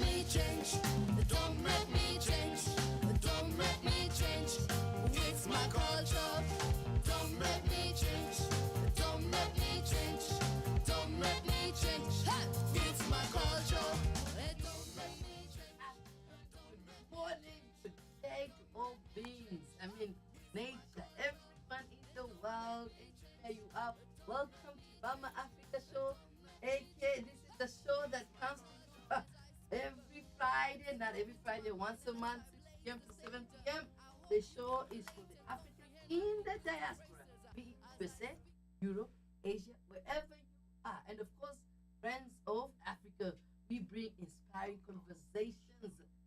me change. Don't make me change. Don't make me change. It's my culture. Don't make me change. Don't make me change. Don't make me change. Hey, it's my culture. Don't make me change. Good morning, good day to all beings. I mean, nature, everyone in the world. There you are. Welcome to Mama Africa Show. AK, this is the show that comes to you every Friday, not every Friday, once a month, 6 p.m. to 7 p.m. The show is for the Africans in the diaspora, be it USA, Europe, Asia, wherever you are. And of course, friends of Africa, we bring inspiring conversations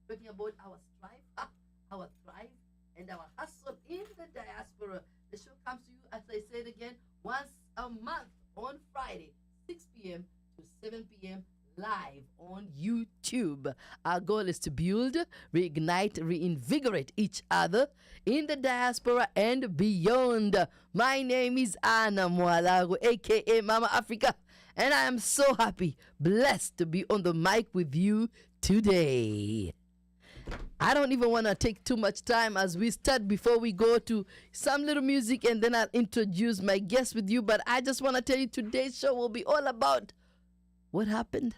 talking about our strife, our thrive, and our hustle in the diaspora. The show comes to you, as I said again, once a month on Friday, 6 p.m. to 7 p.m. live on YouTube. Our goal is to build, reignite, reinvigorate each other in the diaspora and beyond. My name is Anna Mwalago, aka Mama Africa, and I am so happy, blessed to be on the mic with you today. I don't even want to take too much time as we start before we go to some little music, and then I'll introduce my guest with you. But I just want to tell you today's show will be all about what happened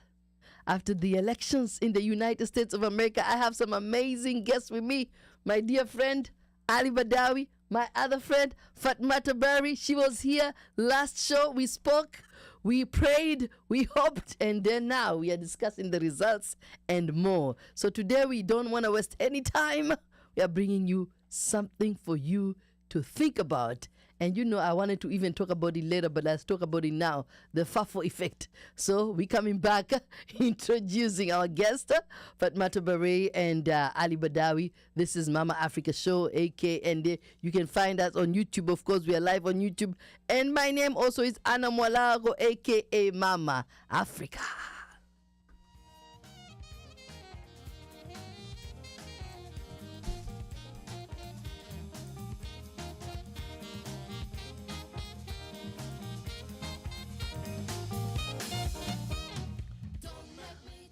after the elections in the United States of America. I have some amazing guests with me. My dear friend, Ali Badawi, my other friend, Fatmata Barry. She was here last show. We spoke, we prayed, we hoped, and then now we are discussing the results and more. So today we don't want to waste any time. We are bringing you something for you to think about. And you know, I wanted to even talk about it later, but let's talk about it now. The FAFO effect. So we're coming back, introducing our guest, Fatmata Barre and Ali Badawi. This is Mama Africa Show, AK, and you can find us on YouTube. Of course, we are live on YouTube. And my name also is Anna Mwalago, aka Mama Africa.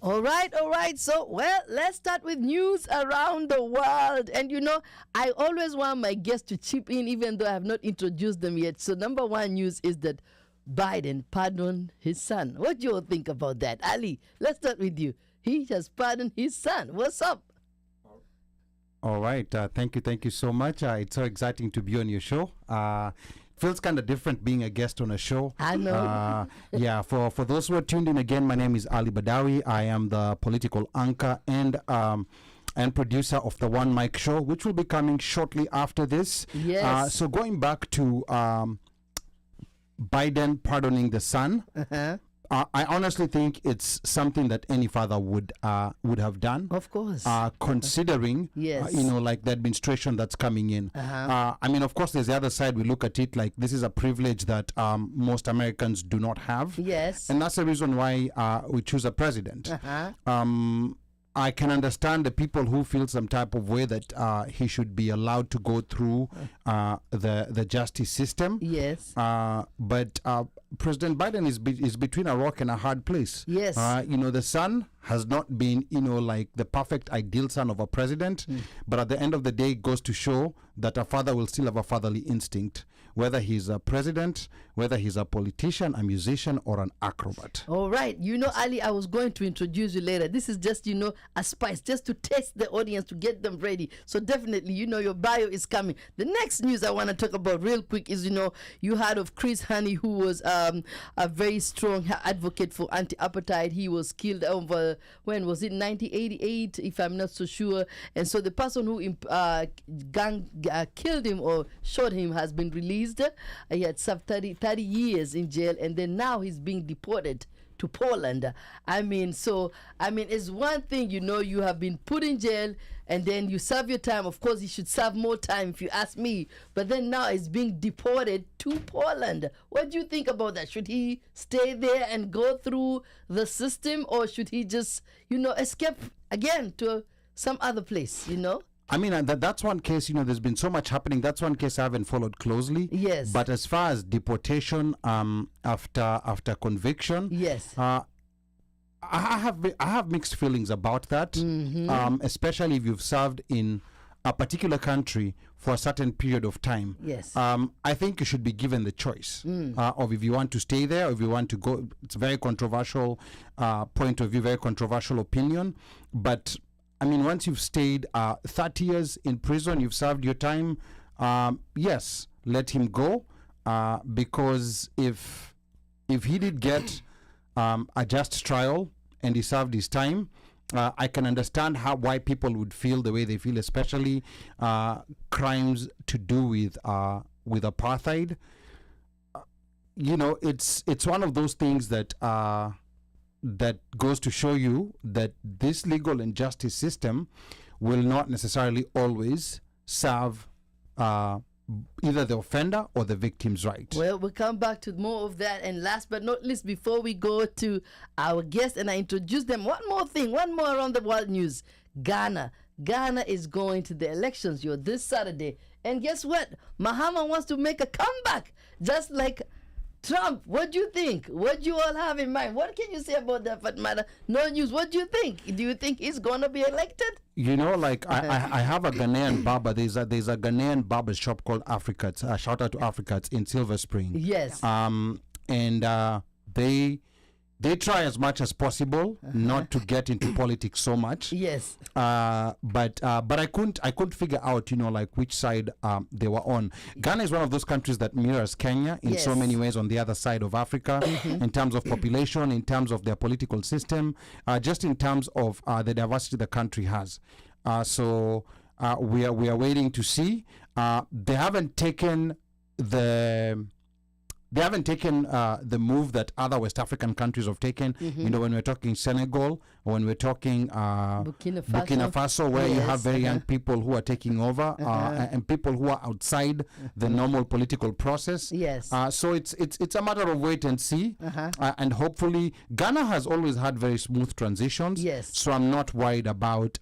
All right. So, well, let's start with news around the world. And, you know, I always want my guests to chip in, even though I have not introduced them yet. So, number one news is that Biden pardoned his son. What do you all think about that? Ali, let's start with you. He has pardoned his son. What's up? All right. Thank you so much. It's so exciting to be on your show. Feels kind of different being a guest on a show. I know. Yeah, for those who are tuned in again, my name is Ali Badawi. I am the political anchor and producer of the One Mic Show, which will be coming shortly after this. Yes. So going back to Biden pardoning the son, I honestly think it's something that any father would have done. Of course. Considering, yes. Like the administration that's coming in. I mean, of course, there's the other side. We look at it like this is a privilege that most Americans do not have. Yes. And that's the reason why we choose a president. I can understand the people who feel some type of way that he should be allowed to go through the justice system. Yes. But President Biden is between a rock and a hard place. Yes. The son has not been, like the perfect ideal son of a president. But at the end of the day, it goes to show that a father will still have a fatherly instinct, whether he's a president, whether he's a politician, a musician, or an acrobat. All right. Ali, I was going to introduce you later. This is just, a spice, just to test the audience, to get them ready. So definitely, your bio is coming. The next news I want to talk about real quick is, you heard of Chris Honey, who was a very strong advocate for anti-apartheid. He was killed over, when was it, 1988, if I'm not so sure. And so the person who killed him or shot him has been released. He had served 30 years in jail, and then now he's being deported to Poland. It's one thing, you have been put in jail and then you serve your time. Of course, you should serve more time if you ask me. But then now it's being deported to Poland. What do you think about that? Should he stay there and go through the system, or should he just, escape again to some other place, I mean, that's one case, there's been so much happening. That's one case I haven't followed closely. Yes. But as far as deportation after conviction, yes. I have mixed feelings about that, especially if you've served in a particular country for a certain period of time. Yes. I think you should be given the choice of if you want to stay there or if you want to go. It's a very controversial point of view, very controversial opinion. But I mean, once you've stayed 30 years in prison, you've served your time, yes, let him go. Because if he did get a just trial and he served his time, I can understand why people would feel the way they feel, especially crimes to do with apartheid. You know, it's one of those things that that goes to show you that this legal and justice system will not necessarily always serve either the offender or the victim's right. Well, we'll come back to more of that. And last but not least, before we go to our guests and I introduce them, one more around the world news. Ghana is going to the elections this Saturday. And guess what? Mahama wants to make a comeback, just like Trump. What do you think? What do you all have in mind? What can you say about that, Fatmata? No news. What do you think? Do you think he's going to be elected? You know, like I have a Ghanaian barber. There's a Ghanaian barber shop called Africats. Shout out to Africats in Silver Spring. Yes. And they try as much as possible not to get into politics so much. Yes. But I couldn't figure out, you know, like which side they were on. Ghana is one of those countries that mirrors Kenya in so many ways on the other side of Africa, in terms of population, in terms of their political system, just in terms of the diversity the country has. So we are waiting to see. They haven't taken the move that other West African countries have taken. You know, when we're talking Senegal, or when we're talking Burkina Faso, where you have very young people who are taking over, and people who are outside the normal political process. Yes. So it's a matter of wait and see, and hopefully Ghana has always had very smooth transitions. Yes. So I'm not worried about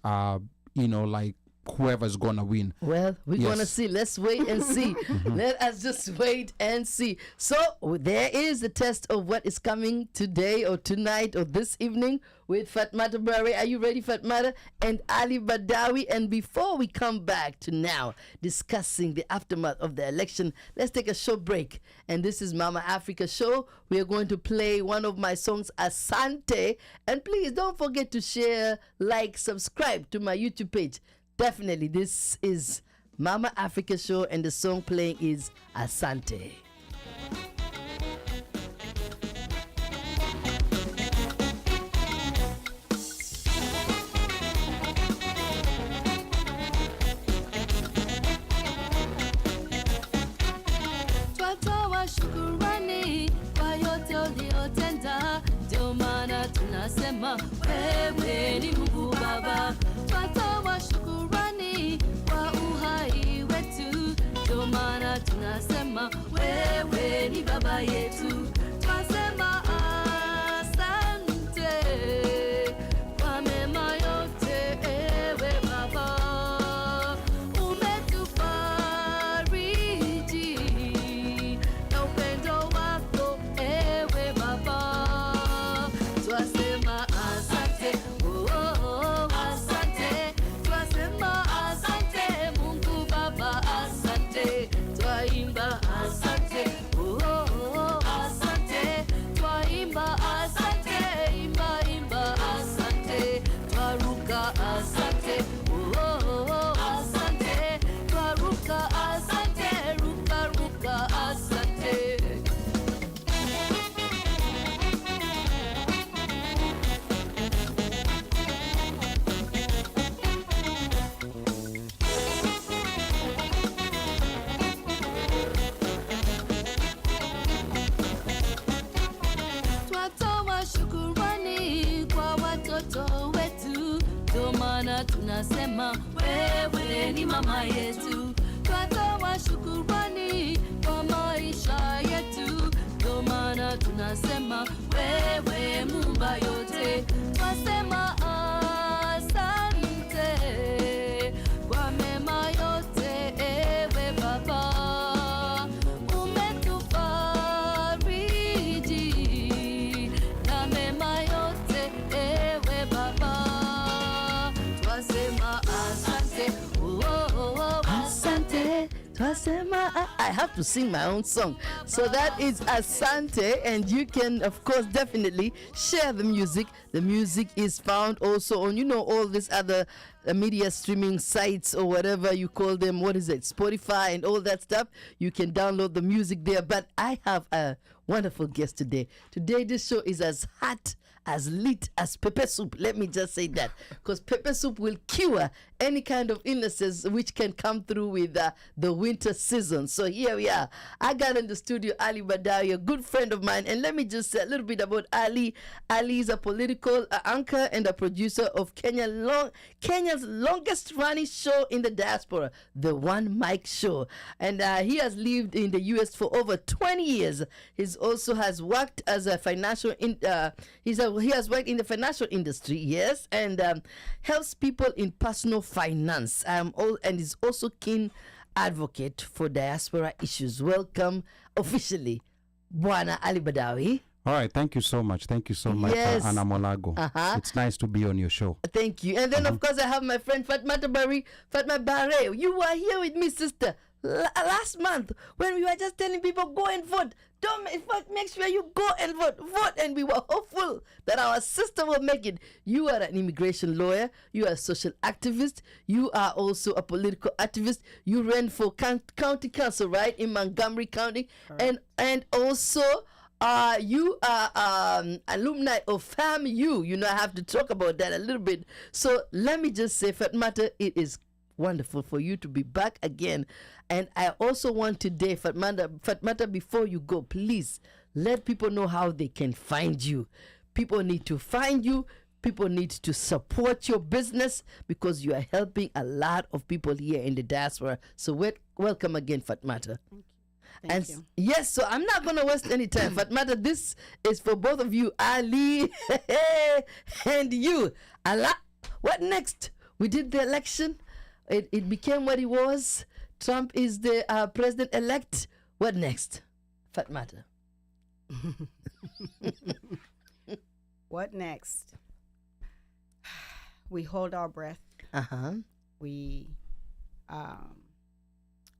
you know, like whoever's gonna win. Well, we're gonna see. Let's wait and see. Let us just wait and see. So there is the test of what is coming today or tonight or this evening with Fatmata Barre. Are you ready, Fatmata? And Ali Badawi. And before we come back to now discussing the aftermath of the election, let's take a short break. And this is Mama Africa Show. We are going to play one of my songs, Asante. And please don't forget to share, like, subscribe to my YouTube page. Definitely, this is Mama Africa Show, and the song playing is Asante. Twatoa shukurani kwa yote uliyotenda, ndio maana tunasema wewe ni Mungu Baba. Twatoa shukurani kwa uhai wetu, ndio maana tunasema wewe ni Baba yetu. Twasema asante kwa mema yote, ewe Baba. Umetufariji na upendo wako, ewe Baba. Twasema asante, asante. Twasema asante, Mungu Baba, asante. Twaimba asante, asante. Twaimba asante, imba asante. Twaruka asante, asante. Twaruka asante, ruka asante. Twatoa shukurani kwa watoto wetu, ndio maana tunasema wewe ni mama yetu. Twatoa shukurani kwa maisha yetu, ndio maana tunasema wewe Muumba yote. Twasema asante kwa mema yote, ewe Baba. Umetufariji na mema yote, I have to sing my own song. So that is Asante, and you can, of course, definitely share the music. The music is found also on, all these other media streaming sites or whatever you call them. What is it? Spotify and all that stuff. You can download the music there. But I have a wonderful guest today. Today, this show is as hot, as lit as pepper soup. Let me just say that, because pepper soup will cure any kind of illnesses which can come through with the winter season. So here we are. I got in the studio Ali Badawi, a good friend of mine, and let me just say a little bit about Ali. Ali is a political anchor and a producer of Kenya's longest running show in the diaspora, the One Mic Show, and he has lived in the U.S. for over 20 years. He also has worked as a financial he has worked in the financial industry, yes, and helps people in personal finance. And is also keen advocate for diaspora issues. Welcome officially, Bwana Ali Badawi. All right, thank you so much. Thank you so much, Yes. Anna Molago. It's nice to be on your show. Thank you. And then, of course, I have my friend Fatma Bare. You were here with me, sister, last month when we were just telling people, go and vote. Don't make sure you go and vote. And we were hopeful that our sister will make it. You are an immigration lawyer. You are a social activist. You are also a political activist. You ran for county council, right, in Montgomery County. Right. And also... you are alumni of FAMU. I have to talk about that a little bit. So let me just say, Fatmata, it is wonderful for you to be back again. And I also want today, Fatmata, before you go, please let people know how they can find you. People need to find you. People need to support your business because you are helping a lot of people here in the diaspora. So welcome again, Fatmata. Thank you. Yes, so I'm not going to waste any time. Fatmata, this is for both of you, Ali and you. Allah, what next? We did the election. It became what it was. Trump is the president-elect. What next? Fatmata. What next? We hold our breath. We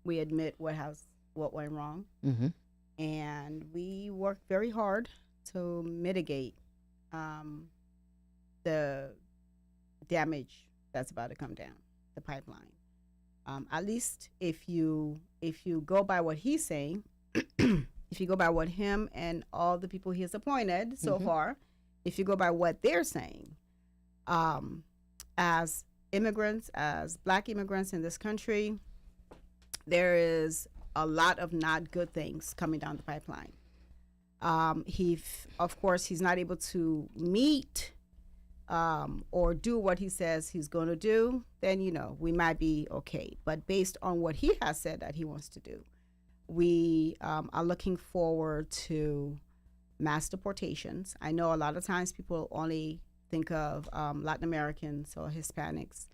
admit what went wrong, and we work very hard to mitigate the damage that's about to come down the pipeline. At least if you go by what he's saying, if you go by what him and all the people he has appointed so far, if you go by what they're saying, as immigrants, as Black immigrants in this country, there is a lot of not good things coming down the pipeline. Of course, he's not able to meet or do what he says he's going to do, then, we might be okay. But based on what he has said that he wants to do, we are looking forward to mass deportations. I know a lot of times people only think of Latin Americans or Hispanics.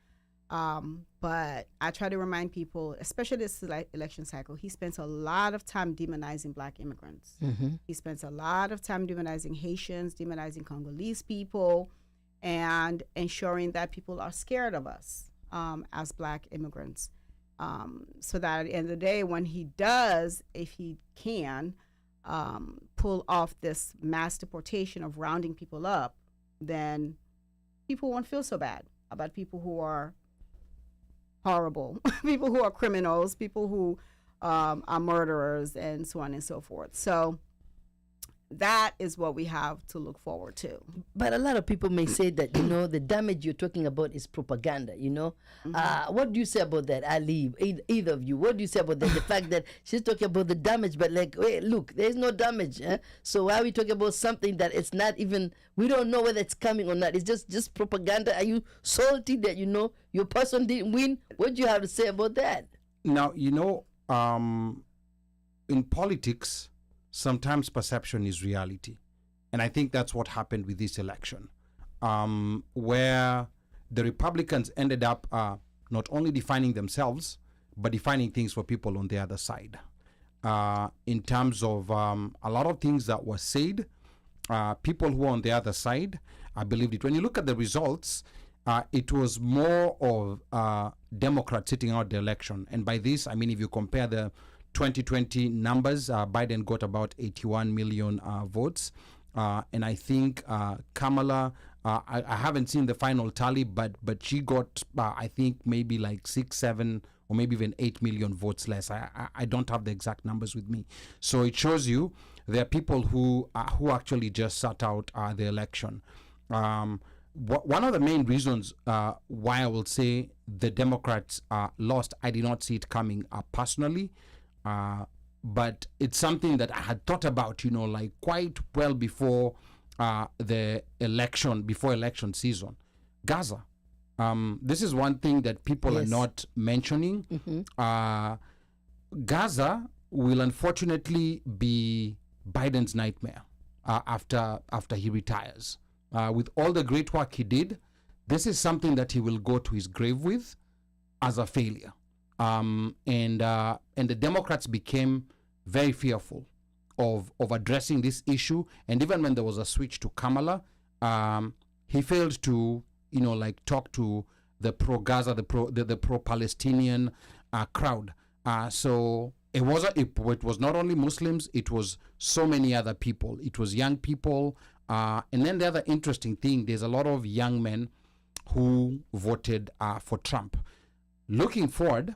But I try to remind people, especially this election cycle, he spends a lot of time demonizing Black immigrants. He spends a lot of time demonizing Haitians, demonizing Congolese people, and ensuring that people are scared of us as Black immigrants. So that at the end of the day, when he does, if he can, pull off this mass deportation of rounding people up, then people won't feel so bad about people who are horrible, people who are criminals, people who are murderers, and so on and so forth. So that is what we have to look forward to. But a lot of people may say that, the damage you're talking about is propaganda, What do you say about that, Ali? Either of you, what do you say about that? The fact that she's talking about the damage, but wait, look, there's no damage. So why are we talking about something that it's not even, we don't know whether it's coming or not? It's just propaganda. Are you salty that, your person didn't win? What do you have to say about that? Now, in politics, sometimes perception is reality. And I think that's what happened with this election, where the Republicans ended up not only defining themselves, but defining things for people on the other side. In terms of a lot of things that were said, people who are on the other side, I believed it. When you look at the results, it was more of Democrats sitting out the election. And by this, I mean, if you compare the 2020 numbers, Biden got about 81 million votes. And I think Kamala, I haven't seen the final tally, but she got, I think, maybe like 6, 7, or maybe even 8 million votes less. I don't have the exact numbers with me. So it shows you there are people who actually just sat out the election. One of the main reasons why I will say the Democrats lost, I did not see it coming personally. But it's something that I had thought about, like quite well before the election, before election season. Gaza. This is one thing that people are not mentioning. Gaza will unfortunately be Biden's nightmare after he retires. With all the great work he did, this is something that he will go to his grave with as a failure. And the Democrats became very fearful of addressing this issue. And even when there was a switch to Kamala, he failed to, talk to the pro-Gaza, the pro-Palestinian crowd. So it was not only Muslims, it was so many other people. It was young people. And then the other interesting thing, there's a lot of young men who voted for Trump. Looking forward,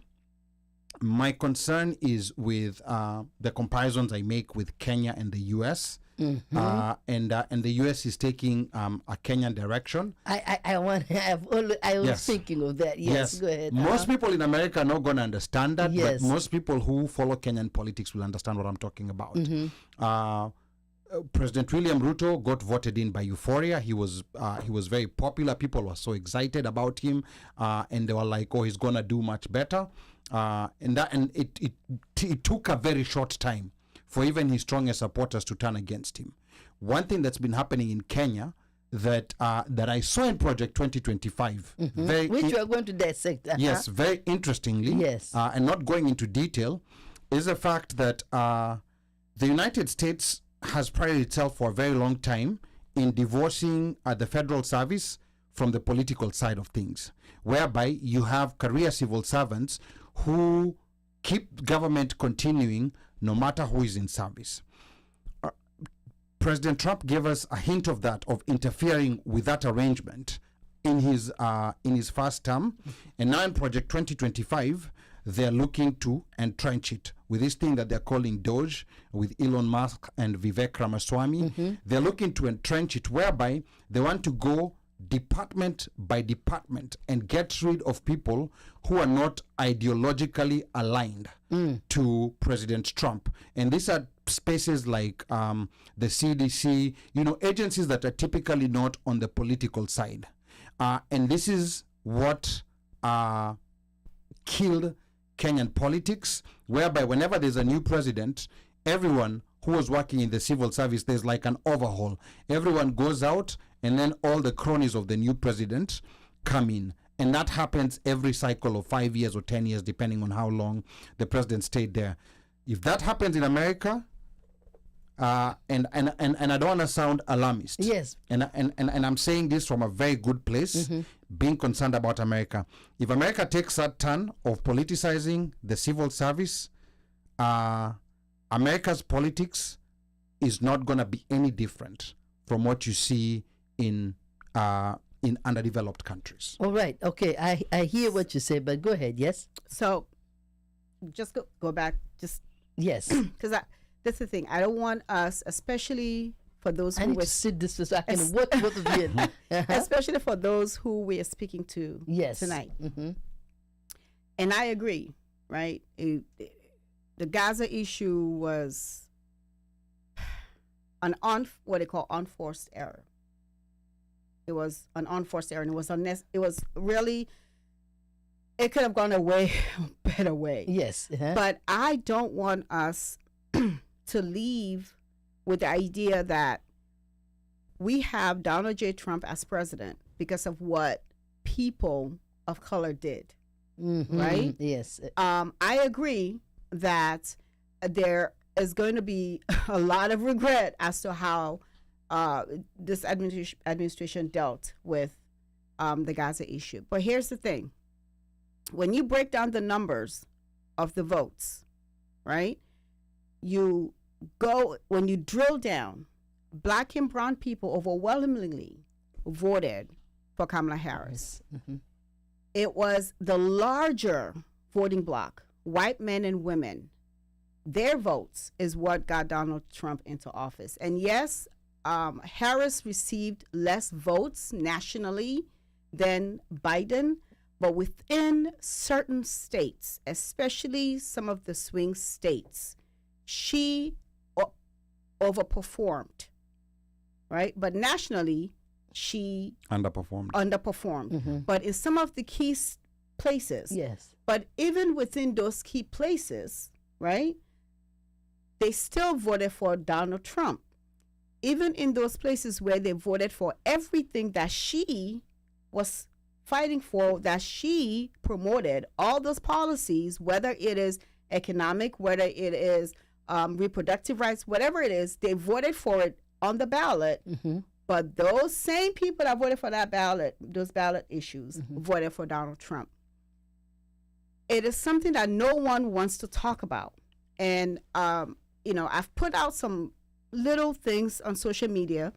my concern is with the comparisons I make with Kenya and the U.S. And the U.S. is taking a Kenyan direction. I was thinking of that. Yes, go ahead. Most people in America are not going to understand that, Yes. but most people who follow Kenyan politics will understand what I'm talking about. President William Ruto got voted in by Euphoria. He was very popular. People were so excited about him, and they were like, "Oh, he's gonna do much better." And it took a very short time for even his strongest supporters to turn against him. One thing that's been happening in Kenya that I saw in Project 2025, Which you are going to dissect. yes, very interestingly, Yes. And not going into detail, is the fact that the United States has prided itself for a very long time in divorcing the federal service from the political side of things, whereby you have career civil servants who keep government continuing no matter who is in service. President Trump gave us a hint of that, of interfering with that arrangement in his first term, and now in Project 2025, they're looking to entrench it with this thing that they're calling Doge, with Elon Musk and Vivek Ramaswamy. They're looking to entrench it, whereby they want to go department by department and get rid of people who are not ideologically aligned to President Trump. And these are spaces like the CDC, agencies that are typically not on the political side. And this is what killed Kenyan politics, whereby whenever there's a new president, everyone who was working in the civil service, there's like an overhaul. Everyone goes out, and then all the cronies of the new president come in. And that happens every cycle of 5 years or 10 years, depending on how long the president stayed there. If that happens in America, and I don't want to sound alarmist. Yes. And I'm saying this from a very good place, being concerned about America. If America takes that turn of politicizing the civil service, America's politics is not going to be any different from what you see in underdeveloped countries. All right. Okay. I hear what you say, but go ahead. Yes. So just go back, Yes. because that's the thing. I don't want us, especially for those I who need were, to sit this so I can what both of you. especially for those who we are speaking to Yes. tonight. And I agree, right? The Gaza issue was what they call unforced error. It was an unforced error, and it was really, it could have gone a way better way. Yes. But I don't want us to leave with the idea that we have Donald J. Trump as president because of what people of color did. Right? Yes. I agree that there is going to be a lot of regret as to how this administration dealt with the Gaza issue. But here's the thing. When you break down the numbers of the votes, right, when you drill down, black and brown people overwhelmingly voted for Kamala Harris. Mm-hmm. It was the larger voting bloc, white men and women. Their votes is what got Donald Trump into office. And yes, Harris received less votes nationally than Biden, but within certain states, especially some of the swing states, she overperformed, right? But nationally, she Underperformed. Mm-hmm. But in some of the key places, Yes. but even within those key places, right, they still voted for Donald Trump. Even in those places where they voted for everything that she was fighting for, that she promoted, all those policies, whether it is economic, whether it is reproductive rights, whatever it is, they voted for it on the ballot. Mm-hmm. But those same people that voted for that ballot, those ballot issues, Mm-hmm. voted for Donald Trump. It is something that no one wants to talk about. And, I've put out some little things on social media.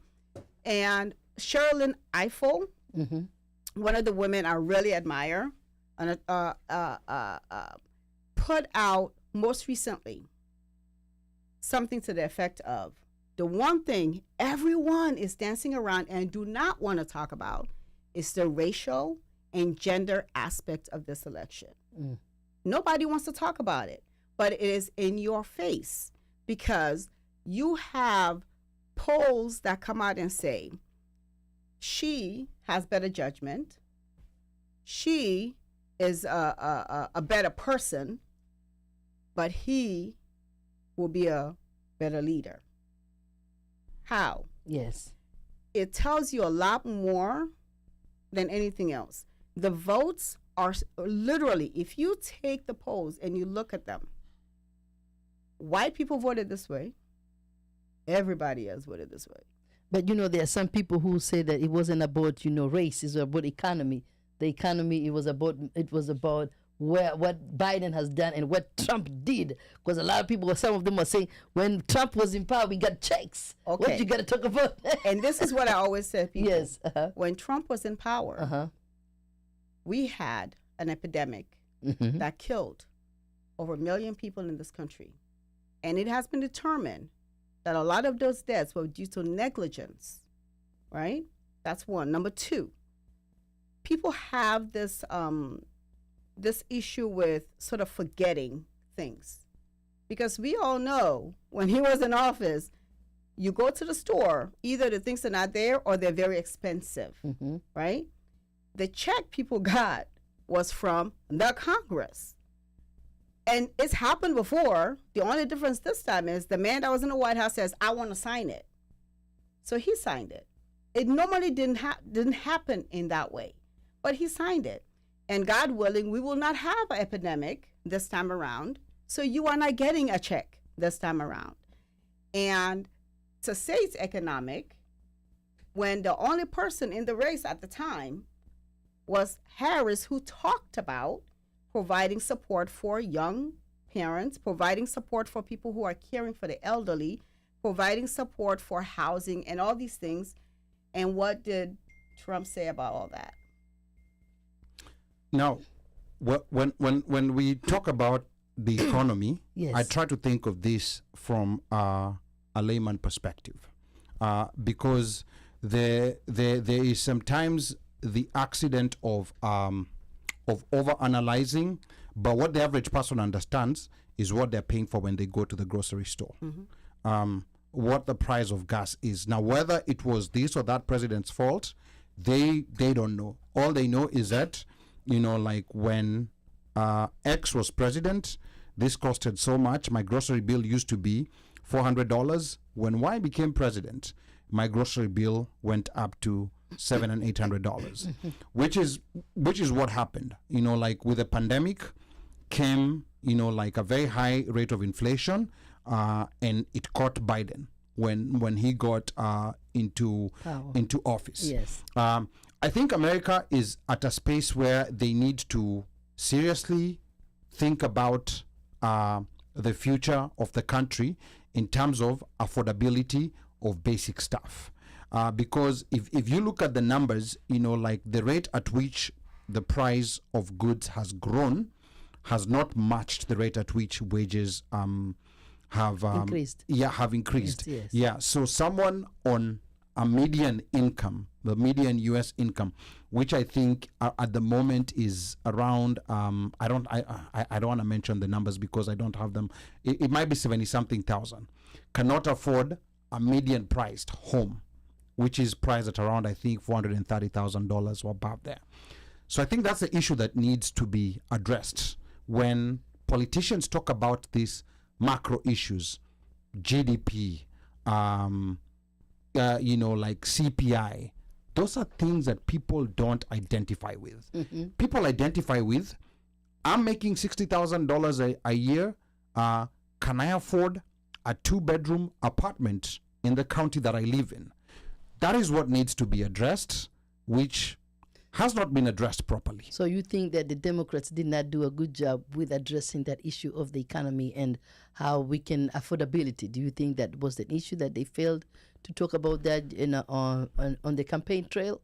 And Sherilyn Ifill, Mm-hmm. one of the women I really admire, and put out most recently something to the effect of, the one thing everyone is dancing around and do not want to talk about is the racial and gender aspect of this election. Mm. Nobody wants to talk about it, but it is in your face because you have polls that come out and say, she has better judgment, she is a better person, but he will be a better leader. How? Yes. It tells you a lot more than anything else. The votes are literally, if you take the polls and you look at them, white people voted this way, everybody else voted this way. But there are some people who say that it wasn't about race, it was about economy. The economy, it was about what Biden has done and what Trump did. Because a lot of people, some of them are saying, when Trump was in power, we got checks. Okay. What you got to talk about? And this is what I always say, people. Yes. When Trump was in power, Uh-huh. we had an epidemic Mm-hmm. that killed over 1 million people in this country. And it has been determined that a lot of those deaths were due to negligence, right? That's one. Number two, people have this issue with sort of forgetting things. Because we all know when he was in office, you go to the store, either the things are not there or they're very expensive, Mm-hmm. right? The check people got was from the Congress. And it's happened before. The only difference this time is the man that was in the White House says, I want to sign it. So he signed it. It normally didn't happen in that way, but he signed it. And God willing, we will not have an epidemic this time around. So you are not getting a check this time around. And to say it's economic, when the only person in the race at the time was Harris, who talked about providing support for young parents, providing support for people who are caring for the elderly, providing support for housing and all these things. And what did Trump say about all that? Now, when we talk about the economy, Yes. I try to think of this from a layman perspective, because there is sometimes the accident of overanalyzing, but what the average person understands is what they're paying for when they go to the grocery store. Mm-hmm. What the price of gas is. Now, whether it was this or that president's fault, they don't know. All they know is that, like when X was president, this costed so much. My grocery bill used to be $400. When Y became president, my grocery bill went up to $700 and $800, which is what happened. Like with the pandemic came, like a very high rate of inflation, and it caught Biden when he got into Power. into office. Yes. I think America is at a space where they need to seriously think about the future of the country in terms of affordability of basic stuff. Because if you look at the numbers, like the rate at which the price of goods has grown has not matched the rate at which wages have Increased. Yeah, have increased. Yes. Yeah, so someone on a median income, the median U.S. income, which I think at the moment is around I don't want to mention the numbers because I don't have them. It might be 70-something thousand. Cannot afford a median priced home, which is priced at around, I think, $430,000 or above there. So I think that's the issue that needs to be addressed when politicians talk about these macro issues, GDP, like CPI. Those are things that people don't identify with. People identify with, I'm making $60,000 a year. Can I afford a 2-bedroom apartment in the county that I live in? That is what needs to be addressed, which has not been addressed properly. So you think that the Democrats did not do a good job with addressing that issue of the economy and how we can affordability? Do you think that was an issue that they failed to talk about that on the campaign trail?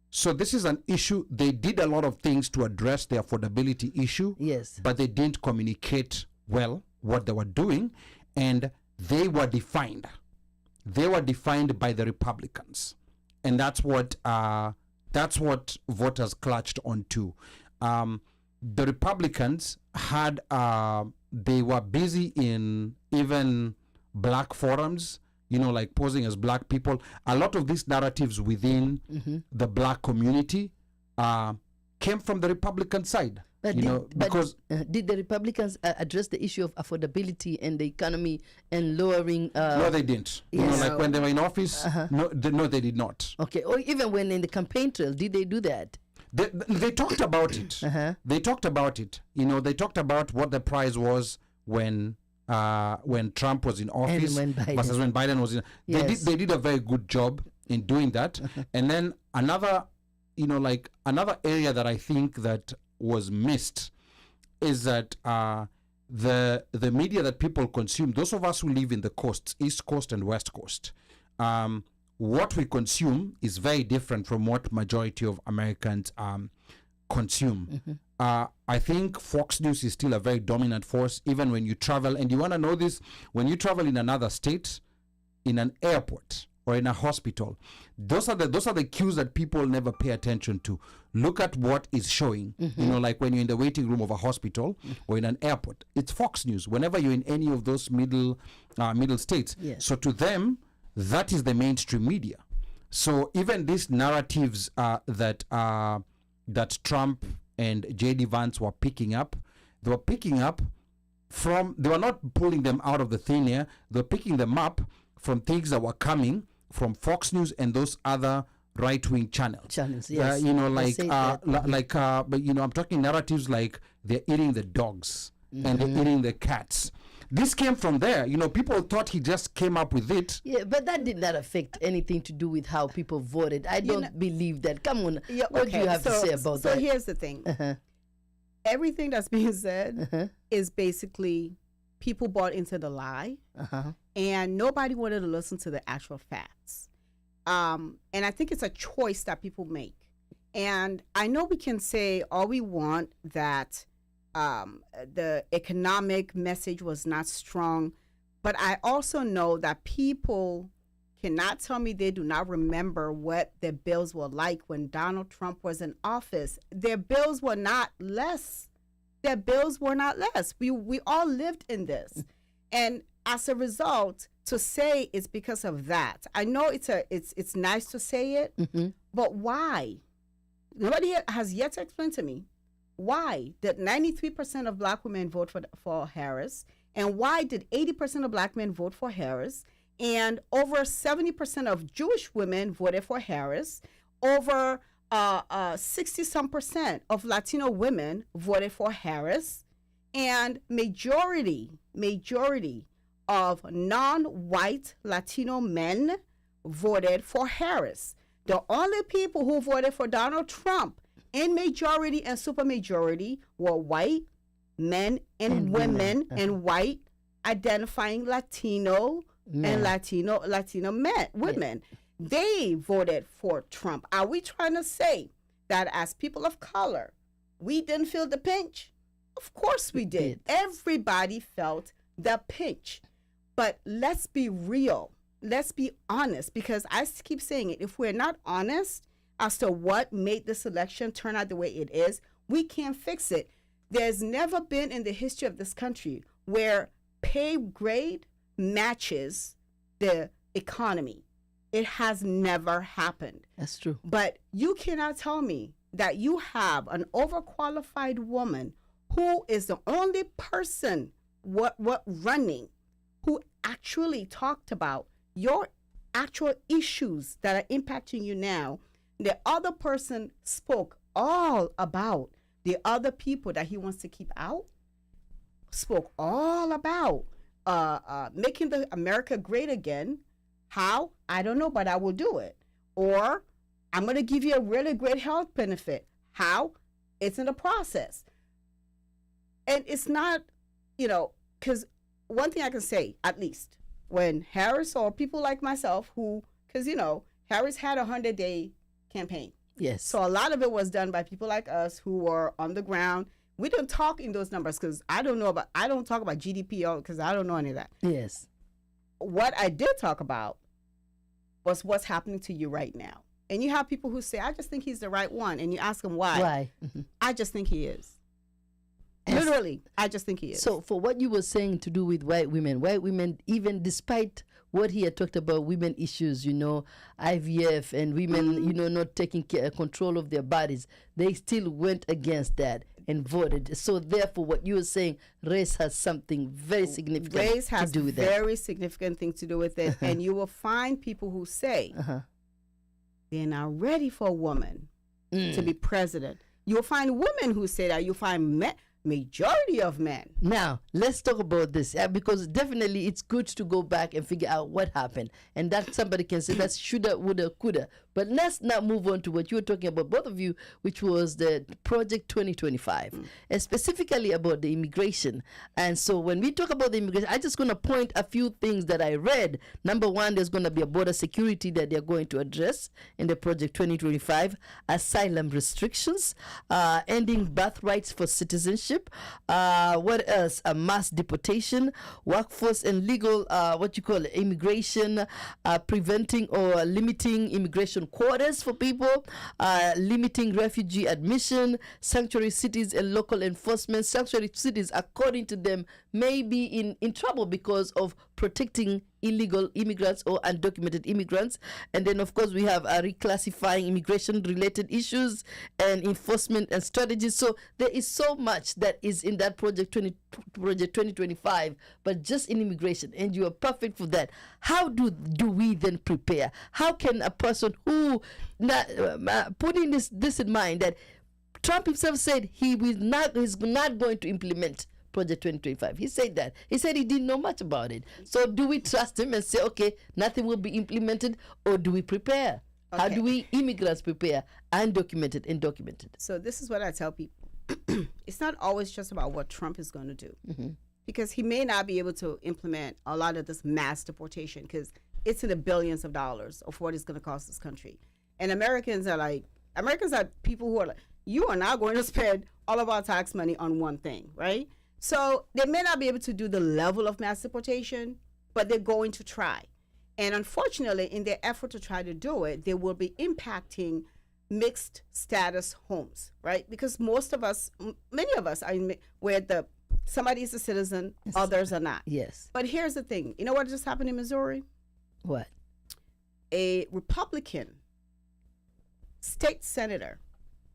So this is an issue. They did a lot of things to address the affordability issue, Yes. but they didn't communicate well what they were doing, and they were defined. They were defined by the Republicans, and that's what voters clutched onto. The Republicans had they were busy in even black forums, like posing as black people. A lot of these narratives within the black community came from the Republican side. But did the Republicans address the issue of affordability and the economy and lowering? No, they didn't. Yes. Like when they were in office, no, they did not. Okay, or even when in the campaign trail, did they do that? They talked about it. They talked about it. They talked about what the price was when Trump was in office when Biden. versus when Biden was in. Yes. They did a very good job in doing that. And then another area that I think that was missed is that the media that people consume, those of us who live in the coasts, East Coast and West Coast, what we consume is very different from what majority of Americans consume. I think Fox News is still a very dominant force, even when you travel. And you want to know this, when you travel in another state, in an airport or in a hospital, those are the cues that people never pay attention to. Look at what is showing. Like when you're in the waiting room of a hospital or in an airport, it's Fox News. Whenever you're in any of those middle states, Yes. so to them, that is the mainstream media. So even these narratives that Trump and J.D. Vance were picking up, they were picking up from. They were not pulling them out of the thin air. They were picking them up from things that were coming from Fox News and those other right-wing channels. Yes. But I'm talking narratives like they're eating the dogs and they're eating the cats. This came from there. People thought he just came up with it. Yeah, but that did not affect anything to do with how people voted. I don't believe that. Come on. What do you have to say about that? So here's the thing. Everything that's being said is basically people bought into the lie, and nobody wanted to listen to the actual facts. And I think it's a choice that people make. And I know we can say all we want that the economic message was not strong, but I also know that people cannot tell me they do not remember what their bills were like when Donald Trump was in office. Their bills were not less. Their bills were not less. We all lived in this. And as a result, to say it's because of that. I know it's nice to say it, but why? Nobody has yet to explain to me why did 93% of black women vote for Harris, and why did 80% of black men vote for Harris, and over 70% of Jewish women voted for Harris, over 60-some% of Latino women voted for Harris, and majority of non-white Latino men voted for Harris. The only people who voted for Donald Trump in majority and supermajority were white men and women and white identifying Latino and Latino men, women. They voted for Trump. Are we trying to say that as people of color, we didn't feel the pinch? Of course we did. Everybody felt the pinch. But let's be real. Let's be honest, because I keep saying it. If we're not honest as to what made this election turn out the way it is, we can't fix it. There's never been in the history of this country where pay grade matches the economy. It has never happened. That's true. But you cannot tell me that you have an overqualified woman who is the only person running who actually talked about your actual issues that are impacting you now. The other person spoke all about the other people that he wants to keep out, spoke all about making the America great again. How? I don't know, but I will do it. Or I'm going to give you a really great health benefit. How? It's in the process. And it's not, because one thing I can say, at least, when Harris or people like myself who, because, Harris had a 100-day campaign. Yes. So a lot of it was done by people like us who were on the ground. We don't talk in those numbers because I don't talk about GDP because I don't know any of that. Yes. What I did talk about was what's happening to you right now. And you have people who say, I just think he's the right one. And you ask them why. Why? I just think he is. Literally, I just think he is. So for what you were saying to do with white women, even despite what he had talked about women issues, IVF and women, not taking control of their bodies, they still went against that and voted. So therefore, what you were saying, race has something very significant race has to do with that. Very significant thing to do with it. And you will find people who say they're not ready for a woman to be president. You'll find women who say that. You'll find majority of men. Now, let's talk about this because definitely it's good to go back and figure out what happened. And that somebody can say that's shoulda, woulda, coulda. But let's now move on to what you were talking about, both of you, which was the Project 2025, and specifically about the immigration. And so when we talk about the immigration, I'm just going to point a few things that I read. Number one, there's going to be a border security that they're going to address in the Project 2025, asylum restrictions, ending birthrights for citizenship. What else? A mass deportation, workforce and legal, immigration, preventing or limiting immigration quotas for people, limiting refugee admission, sanctuary cities and local enforcement. Sanctuary cities, according to them, may be in trouble because of protecting illegal immigrants or undocumented immigrants. And then, of course, we have reclassifying immigration-related issues and enforcement and strategies. So there is so much that is in that Project 2025, but just in immigration, and you are perfect for that. How do we then prepare? How can a person who, putting this in mind, that Trump himself said he's not going to implement Project 2025. He said that. He said he didn't know much about it. So do we trust him and say, okay, nothing will be implemented, or do we prepare? Okay. How do we immigrants prepare, undocumented and documented? So this is what I tell people. It's not always just about what Trump is going to do, because he may not be able to implement a lot of this mass deportation because it's in the billions of dollars of what it's going to cost this country. And Americans are people who are like, you are not going to spend all of our tax money on one thing, right? So they may not be able to do the level of mass deportation, but they're going to try. And unfortunately, in their effort to try to do it, they will be impacting mixed status homes, right? Because many of us are where somebody is a citizen, others are not. Yes. But here's the thing. You know what just happened in Missouri? What? A Republican state senator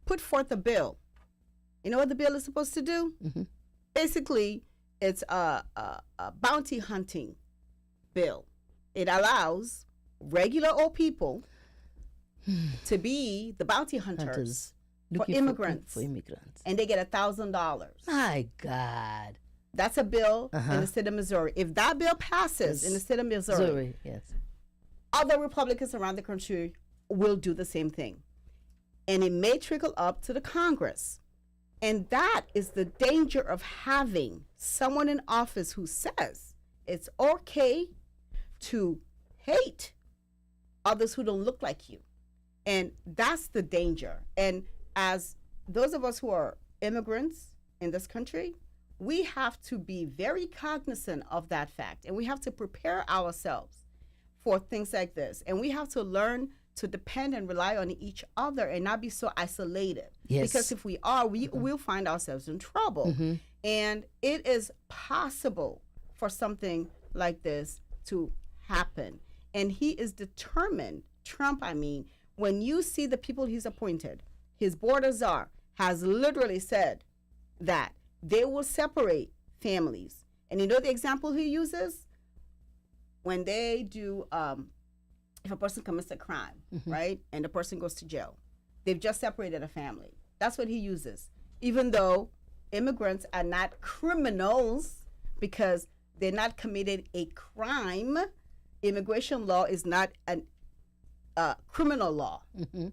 put forth a bill. You know what the bill is supposed to do? Basically, it's a bounty hunting bill. It allows regular old people to be the bounty hunters for immigrants. And they get $1,000. My God. That's a bill in the state of Missouri. If that bill passes in the state of Missouri, yes, other Republicans around the country will do the same thing. And it may trickle up to the Congress. And that is the danger of having someone in office who says it's okay to hate others who don't look like you. And that's the danger. And as those of us who are immigrants in this country, we have to be very cognizant of that fact. And we have to prepare ourselves for things like this. And we have to learn to depend and rely on each other and not be so isolated. Yes. Because if we are, we will find ourselves in trouble. And it is possible for something like this to happen. And he is determined, Trump, I mean, when you see the people he's appointed, his board of czar has literally said that they will separate families. And you know the example he uses? When they do, if a person commits a crime, right, and the person goes to jail, they've just separated a family. That's what he uses. Even though immigrants are not criminals because they're not committed a crime, immigration law is not a criminal law,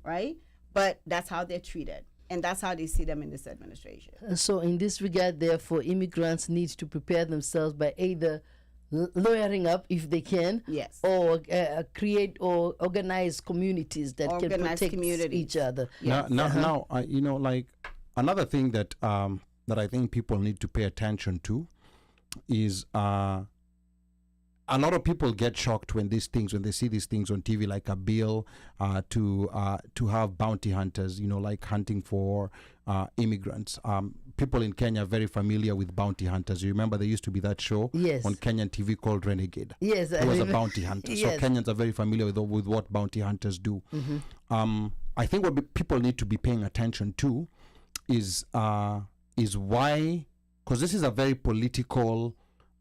right? But that's how they're treated. And that's how they see them in this administration. So in this regard, therefore, immigrants need to prepare themselves by either lawyering up if they can, Yes. or create or organize communities that can Organized protect communities. each other. Now, you know, like another thing that that I think people need to pay attention to is a lot of people get shocked when they see these things on TV, like a bill to have bounty hunters, you know, like hunting for immigrants. People in Kenya are very familiar with bounty hunters. You remember there used to be that show Yes. on Kenyan TV called Renegade. Yes, He was a bounty hunter. Yes. So Kenyans are very familiar with what bounty hunters do. I think what people need to be paying attention to is why, because this is a very political.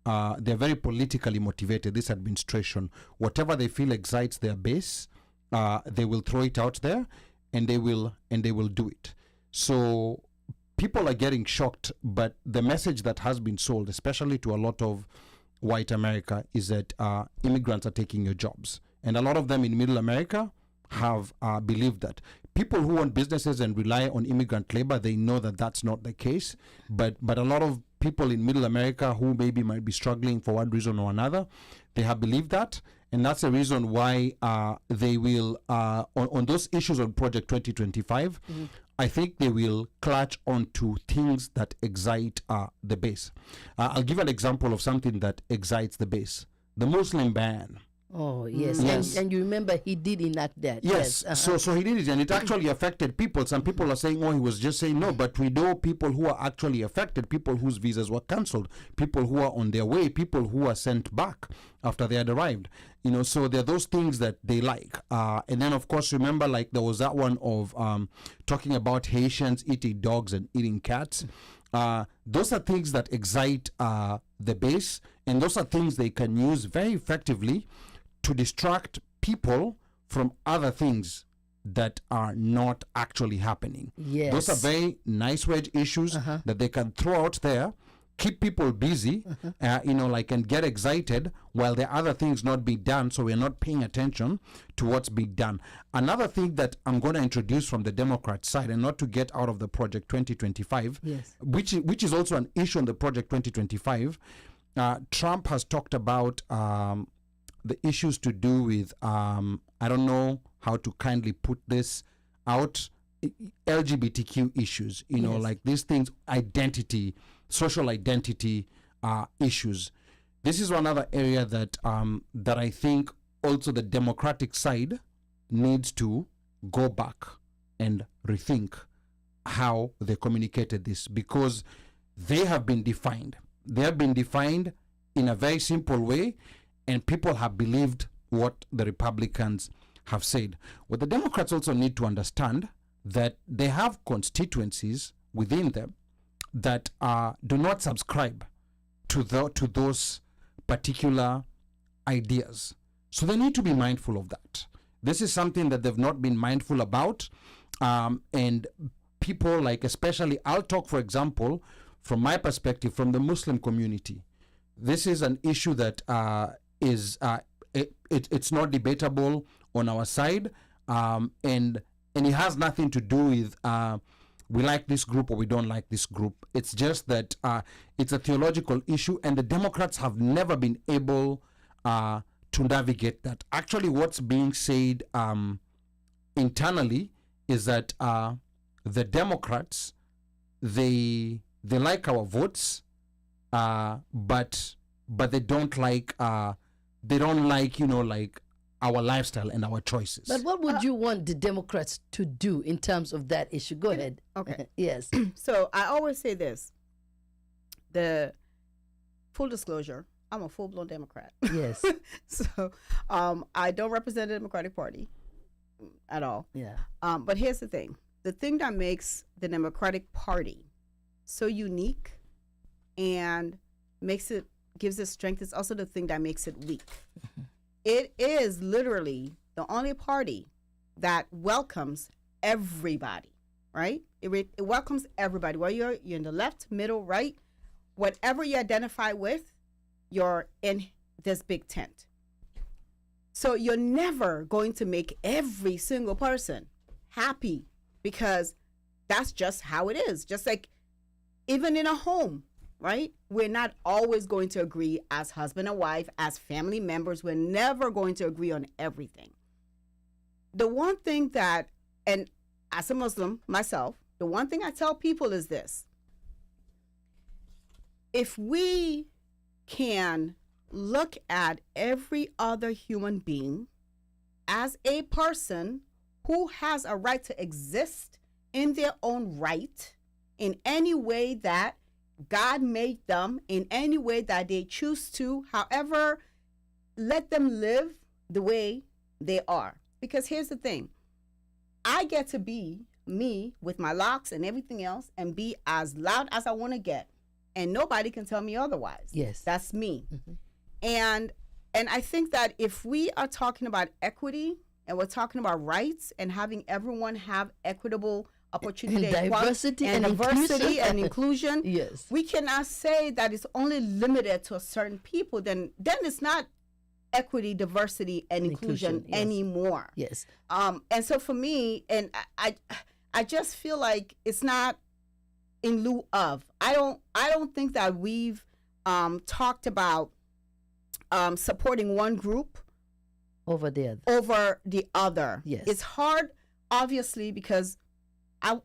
They're very politically motivated, this administration. Whatever they feel excites their base, they will throw it out there, and they will do it. So people are getting shocked, but the message that has been sold, especially to a lot of white America, is that immigrants are taking your jobs. And a lot of them in middle America have believed that. People who own businesses and rely on immigrant labor, they know that that's not the case. But a lot of people in middle America who maybe might be struggling for one reason or another, they have believed that. And that's the reason why they will, on those issues on Project 2025, I think they will clutch onto things that excite the base. I'll give an example of something that excites the base. The Muslim ban. Oh, yes. Yes. And you remember he did enact that. Yes, so he did it, and it actually affected people. Some people are saying, oh, he was just saying no, but we know people who are actually affected, people whose visas were cancelled, people who are on their way, people who are sent back after they had arrived. You know, so there are those things that they like. And then, of course, remember, like there was that one of talking about Haitians eating dogs and eating cats. Those are things that excite the base, and those are things they can use very effectively to distract people from other things that are not actually happening. Yes. Those are very nice wedge issues that they can throw out there, keep people busy, you know, like, and get excited while there are other things not being done, so we're not paying attention to what's being done. Another thing that I'm going to introduce from the Democrat side, and not to get out of the Project 2025, Yes. which is also an issue on the Project 2025, Trump has talked about the issues to do with, I don't know how to kindly put this out, LGBTQ issues, you know, Yes. like these things, identity, social identity issues. This is one other area that that I think also the Democratic side needs to go back and rethink how they communicated this, because they have been defined. They have been defined in a very simple way, and people have believed what the Republicans have said. What the Democrats also need to understand, that they have constituencies within them that do not subscribe to those particular ideas. So they need to be mindful of that. This is something that they've not been mindful about. And people, like, especially, I'll talk, for example, from my perspective, from the Muslim community. This is an issue that it's not debatable on our side. and it has nothing to do with we like this group or we don't like this group. It's just that it's a theological issue, and the Democrats have never been able to navigate that. Actually, what's being said internally is that the Democrats, they like our votes, but they don't like like our lifestyle and our choices. But what would you want the Democrats to do in terms of that issue? Go ahead. Okay. Yes. So I always say this. The full disclosure, I'm a full-blown Democrat. Yes. So I don't represent the Democratic Party at all. Yeah. But here's the thing. The thing that makes the Democratic Party so unique and gives it strength is also the thing that makes it weak. It is literally the only party that welcomes everybody, right? It welcomes everybody. Whether you're in the left, middle, right, whatever you identify with, you're in this big tent. So you're never going to make every single person happy, because that's just how it is. Just like even in a home, right? We're not always going to agree as husband and wife, as family members. We're never going to agree on everything. The one thing that, and as a Muslim myself, the one thing I tell people is this. If we can look at every other human being as a person who has a right to exist in their own right, in any way that God made them, in any way that they choose to, however, let them live the way they are. Because here's the thing. I get to be me with my locks and everything else and be as loud as I want to get. And nobody can tell me otherwise. Yes. That's me. And I think that if we are talking about equity and we're talking about rights and having everyone have equitable opportunity, And diversity and diversity inclusion. and inclusion, Yes. we cannot say that it's only limited to a certain people. Then it's not equity, diversity, and inclusion Inclusion, yes. anymore. Yes. And so for me, and I just feel like it's not in lieu of. I don't think that we've talked about supporting one group Over there. over the other. Yes. It's hard, obviously, because I'm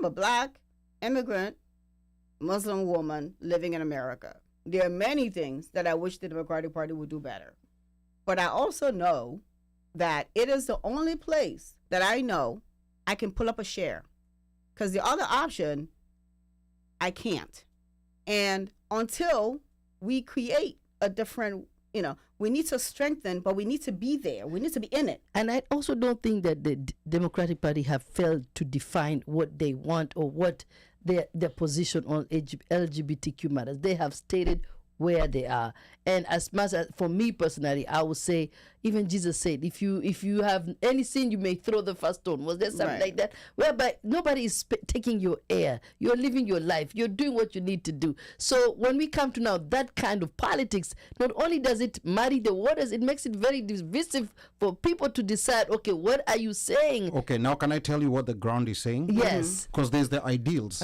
a Black immigrant Muslim woman living in America. There are many things that I wish the Democratic Party would do better. But I also know that it is the only place that I know I can pull up a share. Because the other option, I can't. And until we create a different, we need to strengthen, but we need to be there. We need to be in it. And I also don't think that the Democratic Party have failed to define what they want or what their position on LGBTQ matters. They have stated where they are. And as much as for me personally, I would say, even Jesus said, if you have any sin, you may throw the first stone. Was there something Right. like that? Whereby nobody is taking your air. You're living your life. You're doing what you need to do. So when we come to now that kind of politics, not only does it muddy the waters, it makes it very divisive for people to decide, okay, what are you saying? Okay, now can I tell you what the ground is saying? Yes. Because there's the ideals.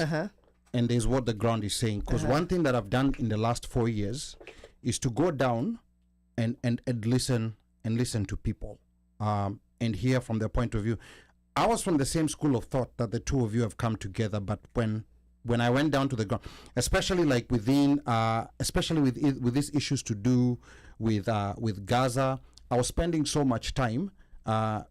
And there's what the ground is saying. Because one thing that I've done in the last 4 years is to go down and listen to people and hear from their point of view. I was from the same school of thought that the two of you have come together, but when I went down to the ground, especially like within, especially with these issues to do with Gaza, I was spending so much time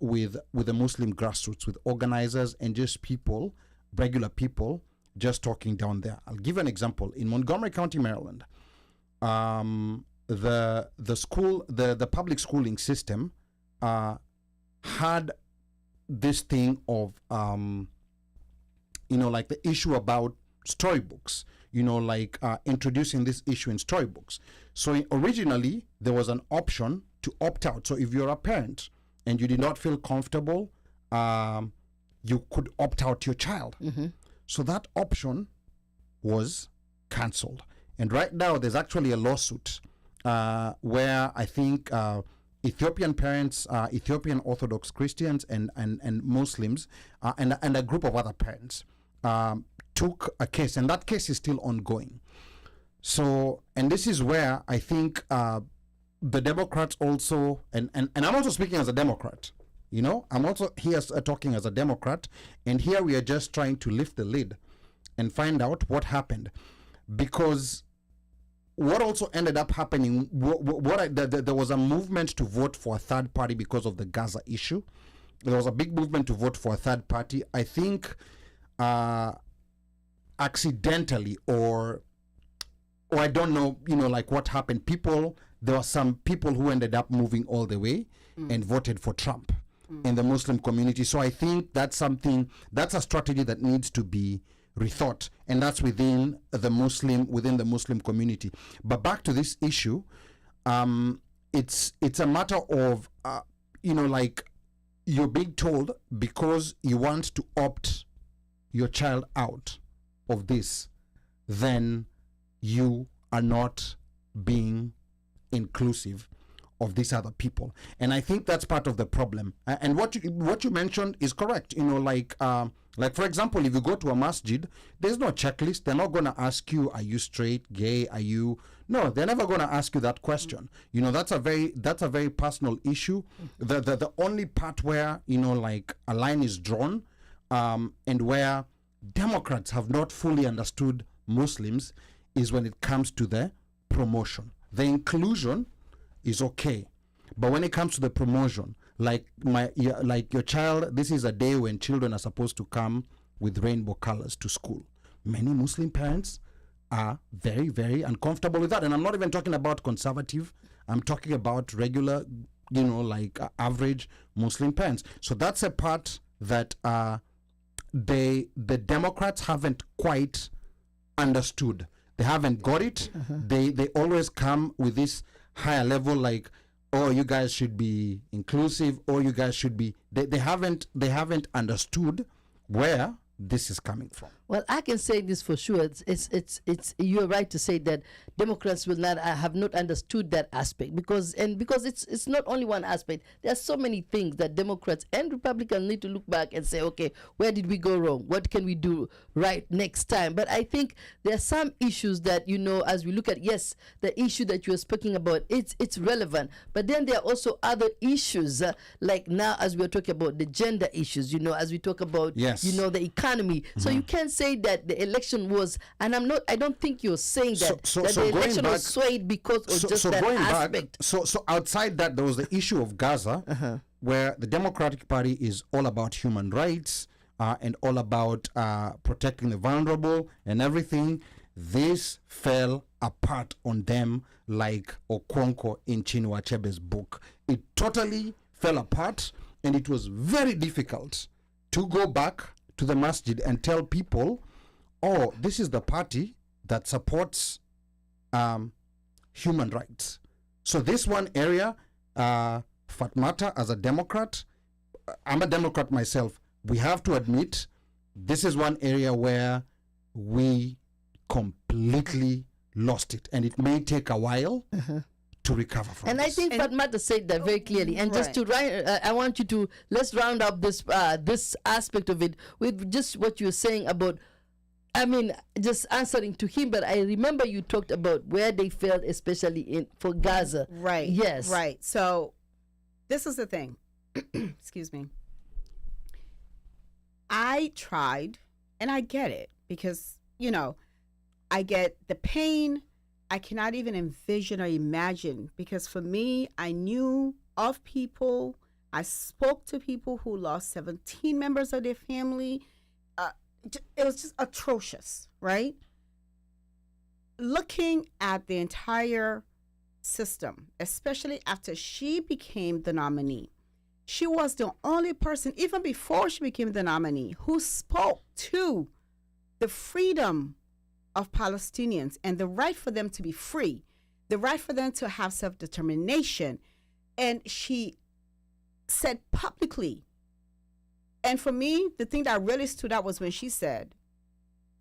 with the Muslim grassroots, with organizers and just people, regular people, just talking down there. I'll give an example. In Montgomery County, Maryland, the public schooling system had this thing of like the issue about storybooks, introducing this issue in storybooks. So originally there was an option to opt out. So if you're a parent and you did not feel comfortable, you could opt out your child. So that option was cancelled. And right now there's actually a lawsuit where I think Ethiopian parents, Ethiopian Orthodox Christians, and Muslims, and a group of other parents took a case, and that case is still ongoing. So, and this is where I think the Democrats also, and I'm also speaking as a Democrat, you know, I'm also here talking as a Democrat, and here we are just trying to lift the lid and find out what happened. Because what also ended up happening, there was a movement to vote for a third party because of the Gaza issue. There was a big movement to vote for a third party. I think accidentally, or I don't know, you know, like what happened. There were some people who ended up moving all the way and voted for Trump in the Muslim community. So I think that's a strategy that needs to be rethought, and that's within the Muslim community. But back to this issue, it's a matter of you know, like, you're being told because you want to opt your child out of this, then you are not being inclusive of these other people. And I think that's part of the problem. And what you mentioned is correct. You know, like for example, if you go to a masjid, there's no checklist. They're not going to ask you, are you straight, gay, are you... No, they're never going to ask you that question. You know, that's a very personal issue. The only part where, you know, like, a line is drawn, and where Democrats have not fully understood Muslims, is when it comes to the promotion. The inclusion is okay, but when it comes to the promotion, like your child, this is a day when children are supposed to come with rainbow colors to school. Many Muslim parents are very, very uncomfortable with that, and I'm not even talking about conservative. I'm talking about regular, you know, like average Muslim parents. So that's a part that the Democrats haven't quite understood. They haven't got it. They always come with this higher level, like, oh, you guys should be inclusive, or you guys should be... They haven't understood where this is coming from. Well, I can say this for sure. It's you're right to say that Democrats will not have not understood that aspect, because it's not only one aspect. There are so many things that Democrats and Republicans need to look back and say, okay, where did we go wrong? What can we do right next time? But I think there are some issues that, you know, as we look at, yes, the issue that you were speaking about, it's relevant. But then there are also other issues, like now as we are talking about the gender issues, you know, as we talk about, yes, you know, the economy. So you can't say that the election was, and I don't think you're saying that, that the election was swayed because of just that aspect. So outside that, there was the issue of Gaza, where the Democratic Party is all about human rights and all about protecting the vulnerable and everything. This fell apart on them like Okonkwo in Chinua Achebe's book. It totally fell apart, and it was very difficult to go back to the masjid and tell people, oh, this is the party that supports human rights. So this one area, Fatmata, as a Democrat, I'm a Democrat myself, we have to admit this is one area where we completely lost it, and it may take a while to recover from and this. I think Fatmata said that very clearly. And just to I want you to, let's round up this this aspect of it with just what you're saying about, I mean, just answering to him. But I remember you talked about where they failed, especially for Gaza. Right. Yes. Right. So this is the thing. Excuse me. I tried, and I get it, because, you know, I get the pain. I cannot even envision or imagine, because for me, I knew of people, I spoke to people who lost 17 members of their family. It was just atrocious, right? Looking at the entire system, especially after she became the nominee, she was the only person, even before she became the nominee, who spoke to the freedom of Palestinians and the right for them to be free, the right for them to have self-determination. And she said publicly, and for me, the thing that really stood out was when she said,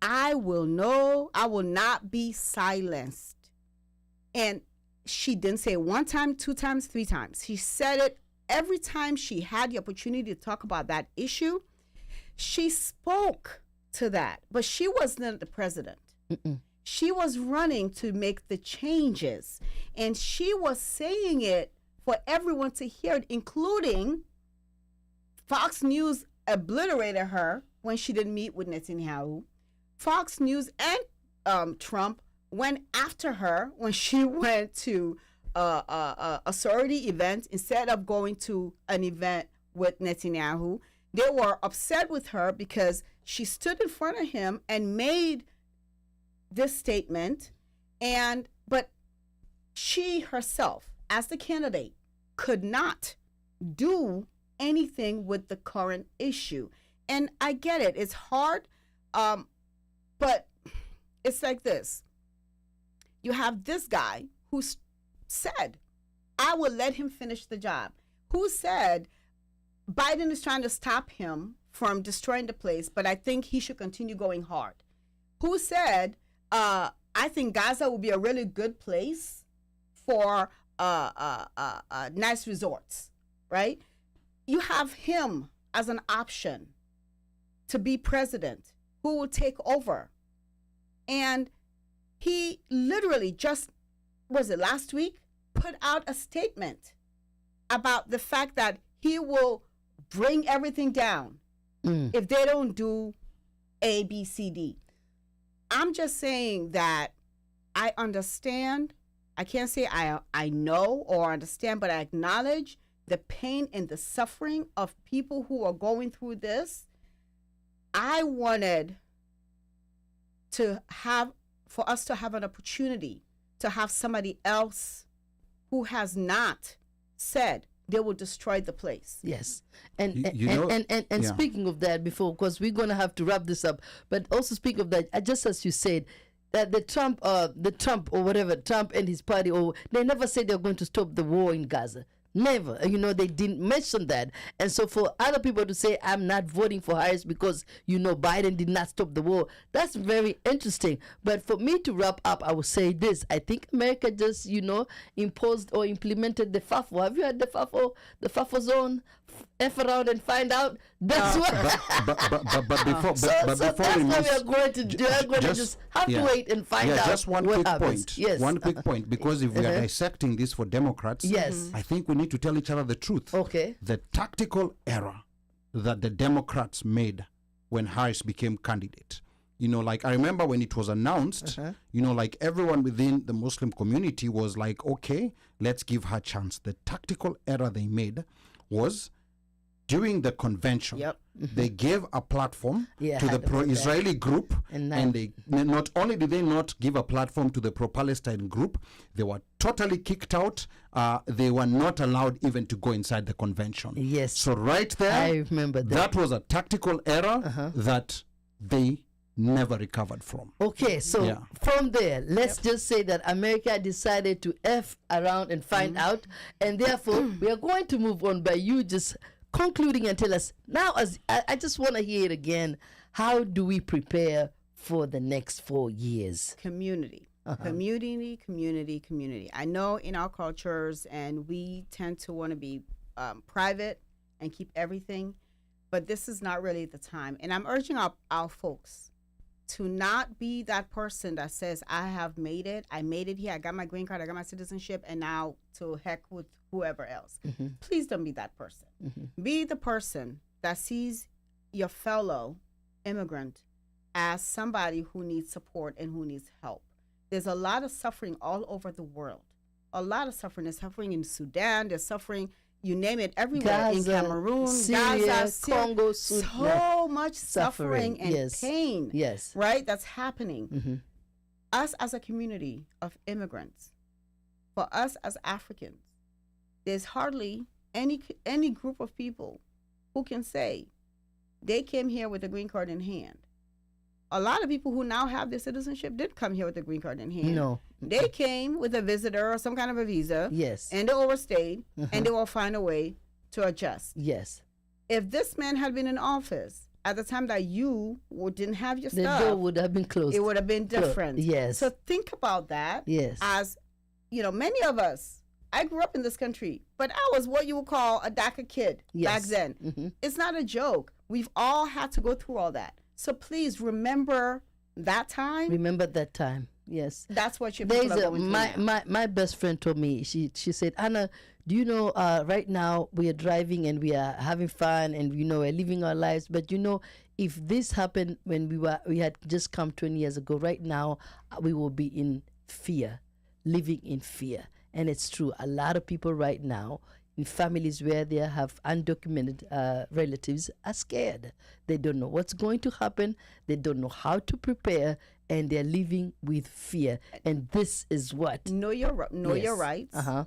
I will not be silenced. And she didn't say it one time, 2 times, 3 times. She said it every time she had the opportunity to talk about that issue. She spoke to that, but she was not the president. She was running to make the changes, and she was saying it for everyone to hear it, including Fox News obliterated her when she didn't meet with Netanyahu. Fox News and Trump went after her when she went to a sorority event instead of going to an event with Netanyahu. They were upset with her because she stood in front of him and made this statement, but she herself, as the candidate, could not do anything with the current issue. And I get it, it's hard, but it's like this. You have this guy who said, I will let him finish the job. Who said Biden is trying to stop him from destroying the place, but I think he should continue going hard. Who said, I think Gaza will be a really good place for nice resorts, right? You have him as an option to be president who will take over. And he literally just, was it last week, put out a statement about the fact that he will bring everything down if they don't do A, B, C, D. I'm just saying that I understand. I can't say I know or understand, but I acknowledge the pain and the suffering of people who are going through this. I wanted for us to have an opportunity to have somebody else who has not said they will destroy the place. Yes, and yeah. Speaking of that, before, because we're gonna have to wrap this up, but also speak of that, just as you said, that the Trump or whatever, Trump and his party, or they never said they're going to stop the war in Gaza. Never. They didn't mention that. And so for other people to say, I'm not voting for Harris because, Biden did not stop the war, that's very interesting. But for me to wrap up, I will say this. I think America just, imposed or implemented the FAFO. Have you heard the FAFO? The FAFO zone? F around and find out. That's what. But before that's we what move, we are going to do. We're going to just have to wait and find out. Just one what quick happens. point. Yes. One quick point, because if we are dissecting this for Democrats, Yes. I think we need to tell each other the truth. Okay. The tactical error that the Democrats made when Harris became candidate. I remember when it was announced, everyone within the Muslim community was like, okay, let's give her a chance. The tactical error they made was during the convention, they gave a platform to the pro-Israeli group, and they not only did they not give a platform to the pro-Palestine group, they were totally kicked out. They were not allowed even to go inside the convention. Yes. So right there, I remember that. That was a tactical error that they never recovered from. Okay, so from there, let's just say that America decided to F around and find out, and therefore we are going to move on by you just concluding and tell us now, as I just want to hear it again, how do we prepare for the next 4 years? Community. Community. I know in our cultures, and we tend to want to be private and keep everything, but this is not really the time. And I'm urging our folks to not be that person that says, I have made it. I made it here. I got my green card. I got my citizenship. And now to heck with whoever else. Please don't be that person. Be the person that sees your fellow immigrant as somebody who needs support and who needs help. There's a lot of suffering all over the world. A lot of suffering. There's suffering in Sudan. There's suffering, you name it, everywhere. Gaza, in Cameroon, Syria, Gaza, Congo, so much suffering and pain. Yes. Right? That's happening. Us as a community of immigrants, for us as Africans, there's hardly any group of people who can say they came here with a green card in hand. A lot of people who now have their citizenship did come here with a green card in hand. No. They came with a visitor or some kind of a visa. Yes. And they overstayed, and they will find a way to adjust. Yes. If this man had been in office at the time that you didn't have your the stuff, door would have been closed. it would have been different. Yes. So think about that Yes. as many of us, I grew up in this country, but I was what you would call a DACA kid back then. Mm-hmm. It's not a joke. We've all had to go through all that. So please remember that time. Remember that time. Yes. That's what you're There's going through now. my best friend told me, she said, Anna, do you know, right now we are driving and we are having fun and we're living our lives, but if this happened when we had just come 20 years ago, right now we will be in fear, living in fear. And it's true. A lot of people right now in families where they have undocumented relatives are scared. They don't know what's going to happen. They don't know how to prepare, and they're living with fear. And this is what Know your rights. Uh-huh.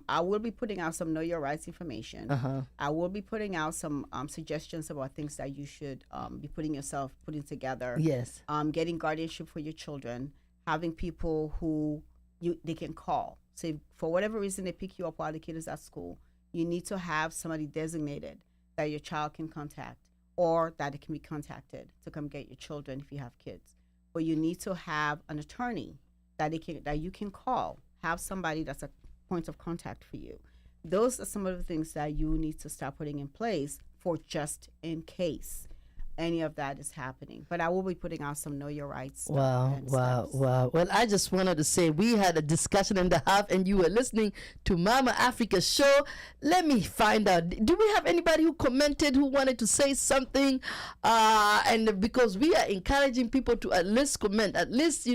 I will be putting out some know your rights information. Uh-huh. I will be putting out some suggestions about things that you should be putting together. Yes. Getting guardianship for your children, having people who they can call. So if for whatever reason they pick you up while the kid is at school, you need to have somebody designated that your child can contact, or that it can be contacted to come get your children if you have kids. But you need to have an attorney that you can call. Have somebody that's a point of contact for you. Those are some of the things that you need to start putting in place for just in case any of that is happening. But I will be putting out some know your rights stuff. Wow. Well, I just wanted to say we had a discussion and a half and you were listening to Mama Africa Show. Let me find out, do we have anybody who commented who wanted to say something? And because we are encouraging people to at least comment, at least,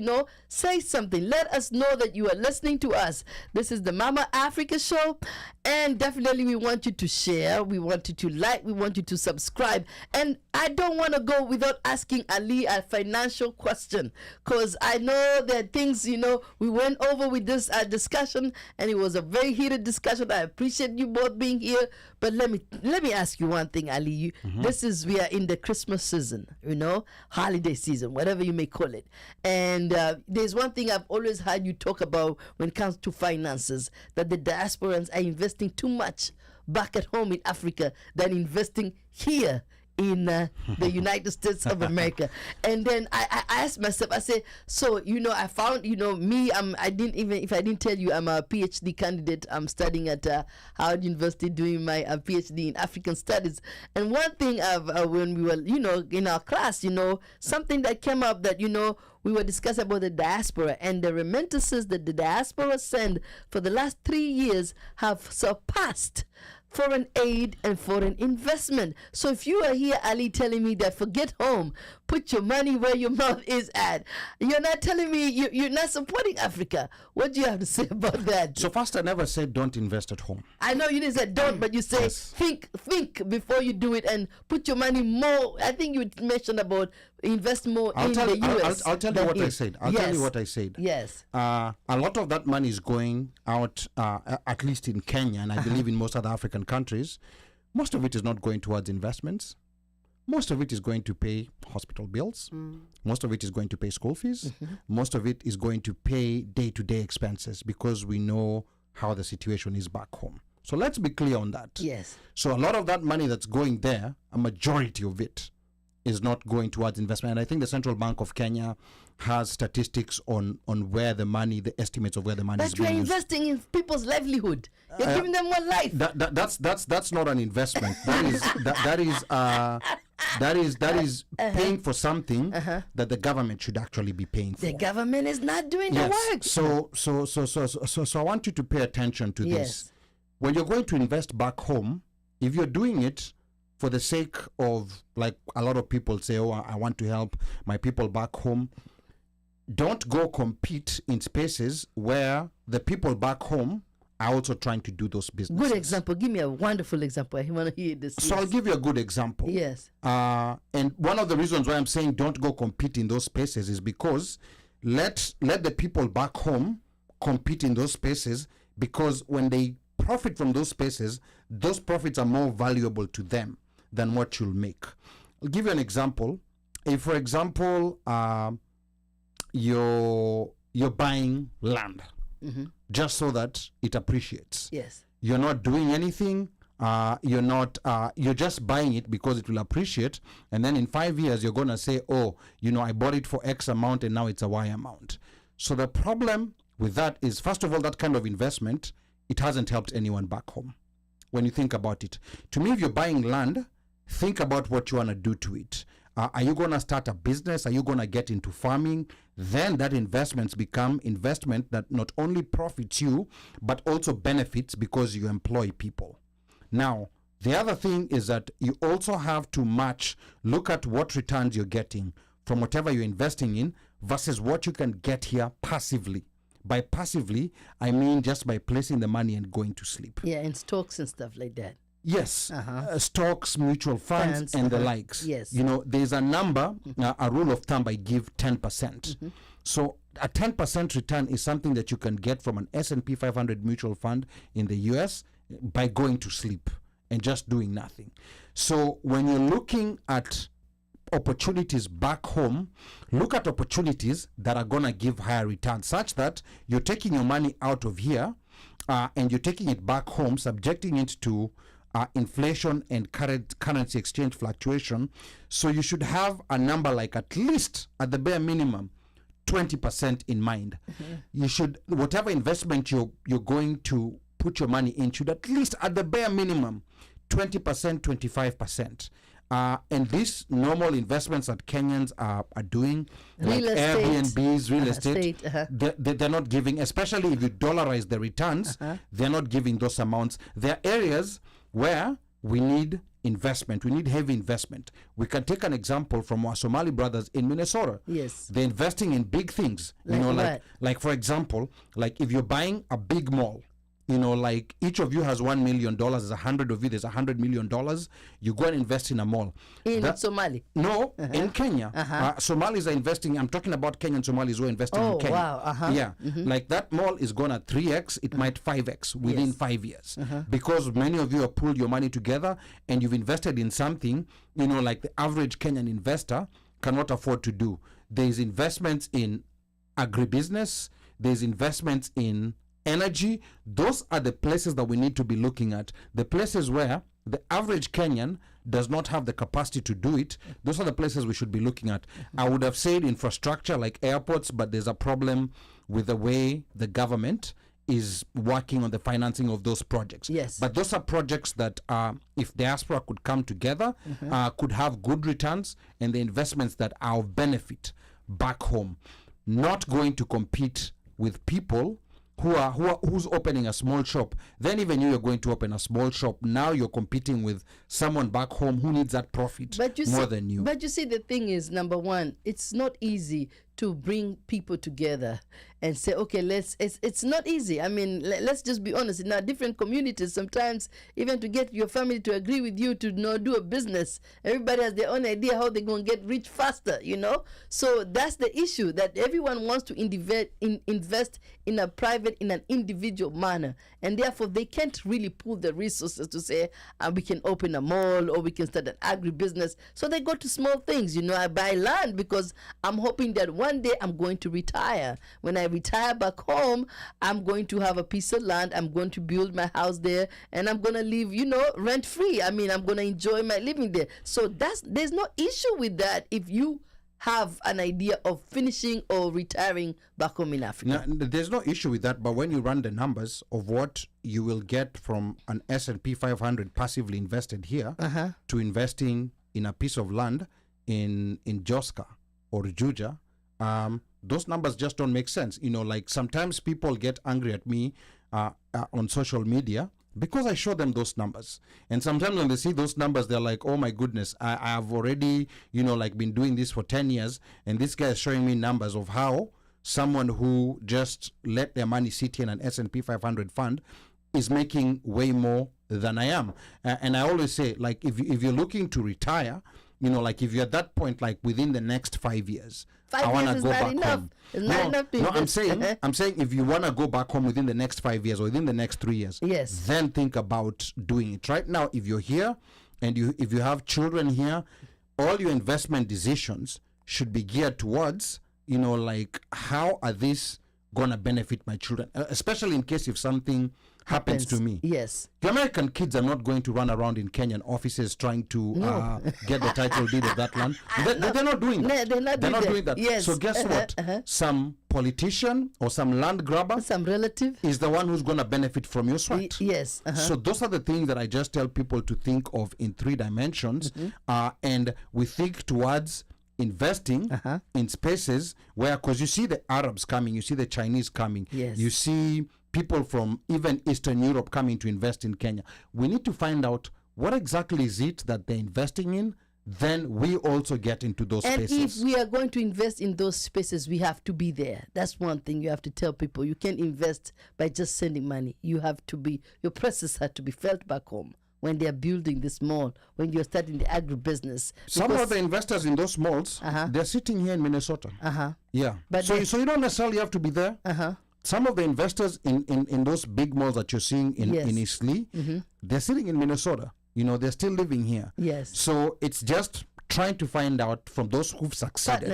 say something. Let us know that you are listening to us. This is the Mama Africa Show, and definitely we want you to share, we want you to like, we want you to subscribe. And I don't want to go without asking Ali a financial question, because I know that things, we went over with this discussion, and it was a very heated discussion. I appreciate you both being here, but let me ask you one thing, Ali. We are in the Christmas season, holiday season, whatever you may call it. And there's one thing I've always heard you talk about when it comes to finances, that the diasporans are investing too much back at home in Africa than investing here in the United States of America. And then I asked myself, I said, so I found me, I didn't tell you, I'm a PhD candidate. I'm studying at Howard University doing my PhD in African Studies. And one thing when we were in our class, something that came up that we were discussing about the diaspora, and the remittances that the diaspora send for the last 3 years have surpassed foreign aid and foreign investment. So if you are here, Ali, telling me that forget home, put your money where your mouth is at, you're not telling me you're not supporting Africa. What do you have to say about that? So first, I never said don't invest at home. I know you didn't say don't, but you say Yes. think before you do it, and put your money more. I think you mentioned about invest more in the US. I'll tell you what I said. I'll tell you what I said. Yes. A lot of that money is going out, at least in Kenya, and I believe in most other African countries. Most of it is not going towards investments. Most of it is going to pay hospital bills. Most of it is going to pay school fees. Most of it is going to pay day-to-day expenses, because we know how the situation is back home. So let's be clear on that. Yes. So a lot of that money that's going there, a majority of it is not going towards investment. And I think the Central Bank of Kenya has statistics on where the money, the estimates of where the money is But you're being used. investing in people's livelihood. You're giving them more life. That's not an investment. That is paying for something that the government should actually be paying for. The government is not doing the work. So I want you to pay attention to Yes. this. When you're going to invest back home, if you're doing it for the sake of, like a lot of people say, oh, I want to help my people back home, don't go compete in spaces where the people back home are also trying to do those businesses. Good example. Give me a wonderful example. I want to hear this. So I'll give you a good example. Yes. And one of the reasons why I'm saying don't go compete in those spaces is because let the people back home compete in those spaces, because when they profit from those spaces, those profits are more valuable to them than what you'll make. I'll give you an example. If, for example, you're buying land just so that it appreciates. Yes. You're not doing anything. You're just buying it because it will appreciate. And then in 5 years, you're going to say, oh, I bought it for X amount and now it's a Y amount. So the problem with that is, first of all, that kind of investment, it hasn't helped anyone back home. When you think about it, to me, if you're buying land, think about what you want to do to it. Are you going to start a business? Are you going to get into farming? Then that investments become investment that not only profits you, but also benefits because you employ people. Now, the other thing is that you also have to look at what returns you're getting from whatever you're investing in versus what you can get here passively. By passively, I mean just by placing the money and going to sleep. Yeah, and stocks and stuff like that. Yes, stocks, mutual funds, and the likes. Yes. You know, there's a number, a rule of thumb, I give 10%. So a 10% return is something that you can get from an S&P 500 mutual fund in the US by going to sleep and just doing nothing. So when you're looking at opportunities back home, look at opportunities that are going to give higher returns, such that you're taking your money out of here and you're taking it back home, subjecting it to inflation and currency exchange fluctuation. So you should have a number like at least, at the bare minimum, 20% in mind. You should, whatever investment you're going to put your money in, should at least, at the bare minimum, 20%, 25%. And these normal investments that Kenyans are doing, like Real estate. Airbnbs, real estate, they're not giving, especially if you dollarize the returns, they're not giving those amounts. There are areas where we need investment. We need heavy investment. We can take an example from our Somali brothers in Minnesota. Yes. They're investing in big things. Like you know, what? like for example, like if you're buying a big mall, you know, like each of you has $1 million. There's 100 of you. There's $100 million. You go and invest in a mall. In Somali? No, in Kenya. Somalis are investing. I'm talking about Kenyan Somalis who are investing in Kenya. Wow. Yeah, like that mall is gonna 3x. It might 5x within 5 years because many of you have pulled your money together and you've invested in something. You know, like the average Kenyan investor cannot afford to do. There's investments in agribusiness. There's investments in energy. Those are the places that we need to be looking at. The places where the average Kenyan does not have the capacity to do it. Those are the places we should be looking at. I would have said infrastructure like airports, but there's a problem with the way the government is working on the financing of those projects. Yes. But those are projects that if Diaspora could come together, could have good returns and the investments that are of benefit back home, not going to compete with people who's opening a small shop. Then even you're going to open a small shop. Now you're competing with someone back home who needs that profit more than you. But you see, the thing is, number one, it's not easy to bring people together and say, okay, it's not easy. I mean, let's just be honest. In our different communities, sometimes even to get your family to agree with you to do a business, everybody has their own idea how they're going to get rich faster, you know? So that's the issue, that everyone wants to invest in an individual manner. And therefore, they can't really pool the resources to say, we can open a mall or we can start an agribusiness. So they go to small things. You know, I buy land because I'm hoping that one day I'm going to retire. When I retire back home, I'm going to have a piece of land. I'm going to build my house there and I'm going to live, you know, rent free. I mean, I'm going to enjoy my living there. So there's no issue with that if you have an idea of finishing or retiring back home in Africa. No, there's no issue with that, but when you run the numbers of what you will get from an S&P 500 passively invested here to investing in a piece of land in Joska or Juja, those numbers just don't make sense. You know, like sometimes people get angry at me on social media because I show them those numbers. And sometimes when they see those numbers, they're like, oh my goodness, I have already, you know, like been doing this for 10 years. And this guy is showing me numbers of how someone who just let their money sit in an S&P 500 fund is making way more than I am. And I always say, like, if you're looking to retire, you know, like if you're at that point, like within the next 5 years, 5 years is not enough. It's not enough to invest. I'm saying if you want to go back home within the next 5 years or within the next 3 years, yes, then think about doing it. Right now, if you're here and if you have children here, all your investment decisions should be geared towards, you know, like how are these gonna benefit my children, especially in case if something happens to me. Yes. The American kids are not going to run around in Kenyan offices trying to get the title deed of that land. They're not doing that. No, they're not doing that. Yes. So guess what? Some politician or some land grabber, some relative, is the one who's going to benefit from your sweat. Yes. So those are the things that I just tell people to think of in 3 dimensions. And we think towards investing in spaces where, because you see the Arabs coming, you see the Chinese coming, yes, you see people from even Eastern Europe coming to invest in Kenya. We need to find out what exactly is it that they're investing in. Then we also get into those spaces. And if we are going to invest in those spaces, we have to be there. That's one thing you have to tell people. You can't invest by just sending money. You have to be, your presence has to be felt back home when they are building this mall, when you're starting the agribusiness. Some of the investors in those malls, they're sitting here in Minnesota. Yeah. But so you don't necessarily have to be there. Some of the investors in those big malls that you're seeing in East Lee, they're sitting in Minnesota. You know, they're still living here. Yes. So it's just trying to find out from those who've succeeded.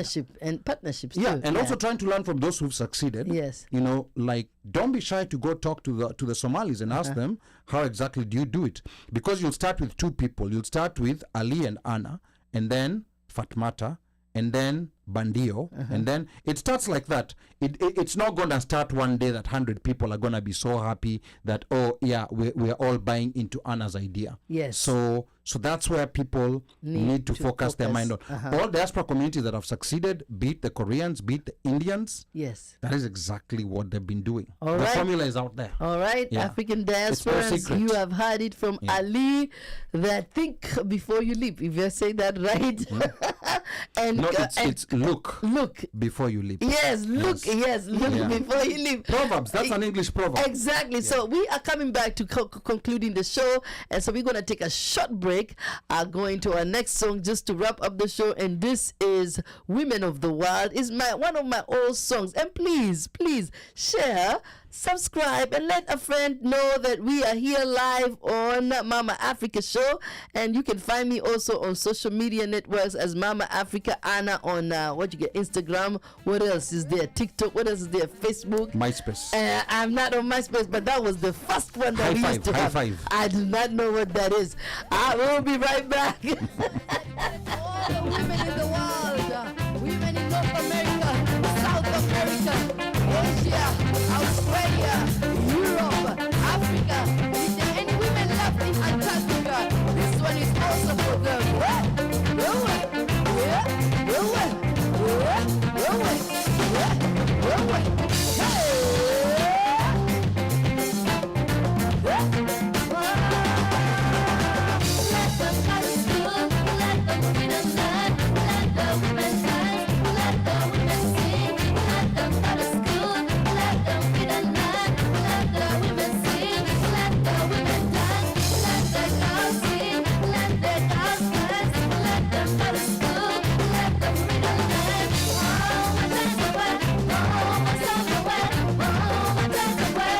Partnerships Yeah, too. and also trying to learn from those who've succeeded. Yes. You know, like, don't be shy to go talk to the Somalis and ask them, how exactly do you do it? Because you'll start with 2 people. You'll start with Ali and Anna, and then Fatmata, and then Bandio, and then it starts like that. It's not going to start one day that 100 people are going to be so happy that, oh yeah, we're all buying into Anna's idea. Yes. So that's where people need to focus their mind on. All diaspora communities that have succeeded, beat the Koreans, beat the Indians. Yes. That is exactly what they've been doing. All the right. formula is out there. All right, Yeah. African It's no diasporans, secret. you have heard it from Ali, that think before you leap, if you say that right. And No, it's look look before you leap. Yes, look, yes, look Yeah. before you leave. Proverbs, that's an English proverb. Exactly. So we are coming back to concluding the show, and so we're going to take a short break, going to our next song just to wrap up the show, and this is Women of the World. Is one of my old songs, and please share, subscribe, and let a friend know that we are here live on Mama Africa Show. And you can find me also on social media networks as MamaAfricaAnna on Instagram. What else is there? TikTok. What else is there? Facebook. MySpace. I'm not on MySpace, but that was the first one that we used to have. High five. I do not know what that is. I will be right back. All the women in the world, women in North America, South America, Asia, Australia, Europe, Africa. Is there any women left in Antarctica? This one is also for them. Let them go to school, let them read and learn, let the women dance, let the women sing. Let them go to school, let them read and learn, let the women sing. Let the women dance, let the girls sing, let the girls dance. Let them go to school, let them read and learn. Oh, my time away, oh, my time away, oh, my time away.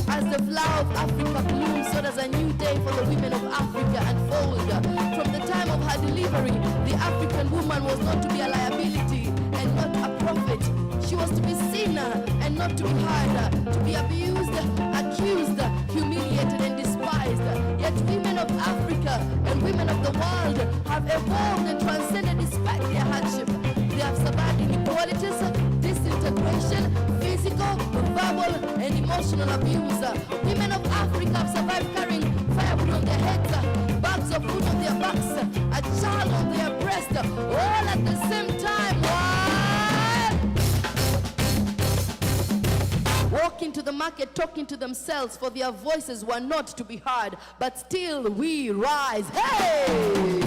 As the flower of Africa blooms, so does a new day for the women of Africa unfold. From the time of her delivery, the African woman was not to be a liability and not a prophet. She was to be seen and not to be heard, to be abused, accused, humiliated, and despised. Yet women of Africa and women of the world have evolved and transcended despite their hardship. They have survived inequalities, disintegration, physical, verbal, and emotional abuse. Women of Africa have survived carrying firewood on their heads, bags of food on their backs, a child on their breast, all at the same time. What? Walking to the market, talking to themselves, for their voices were not to be heard, but still we rise. Hey!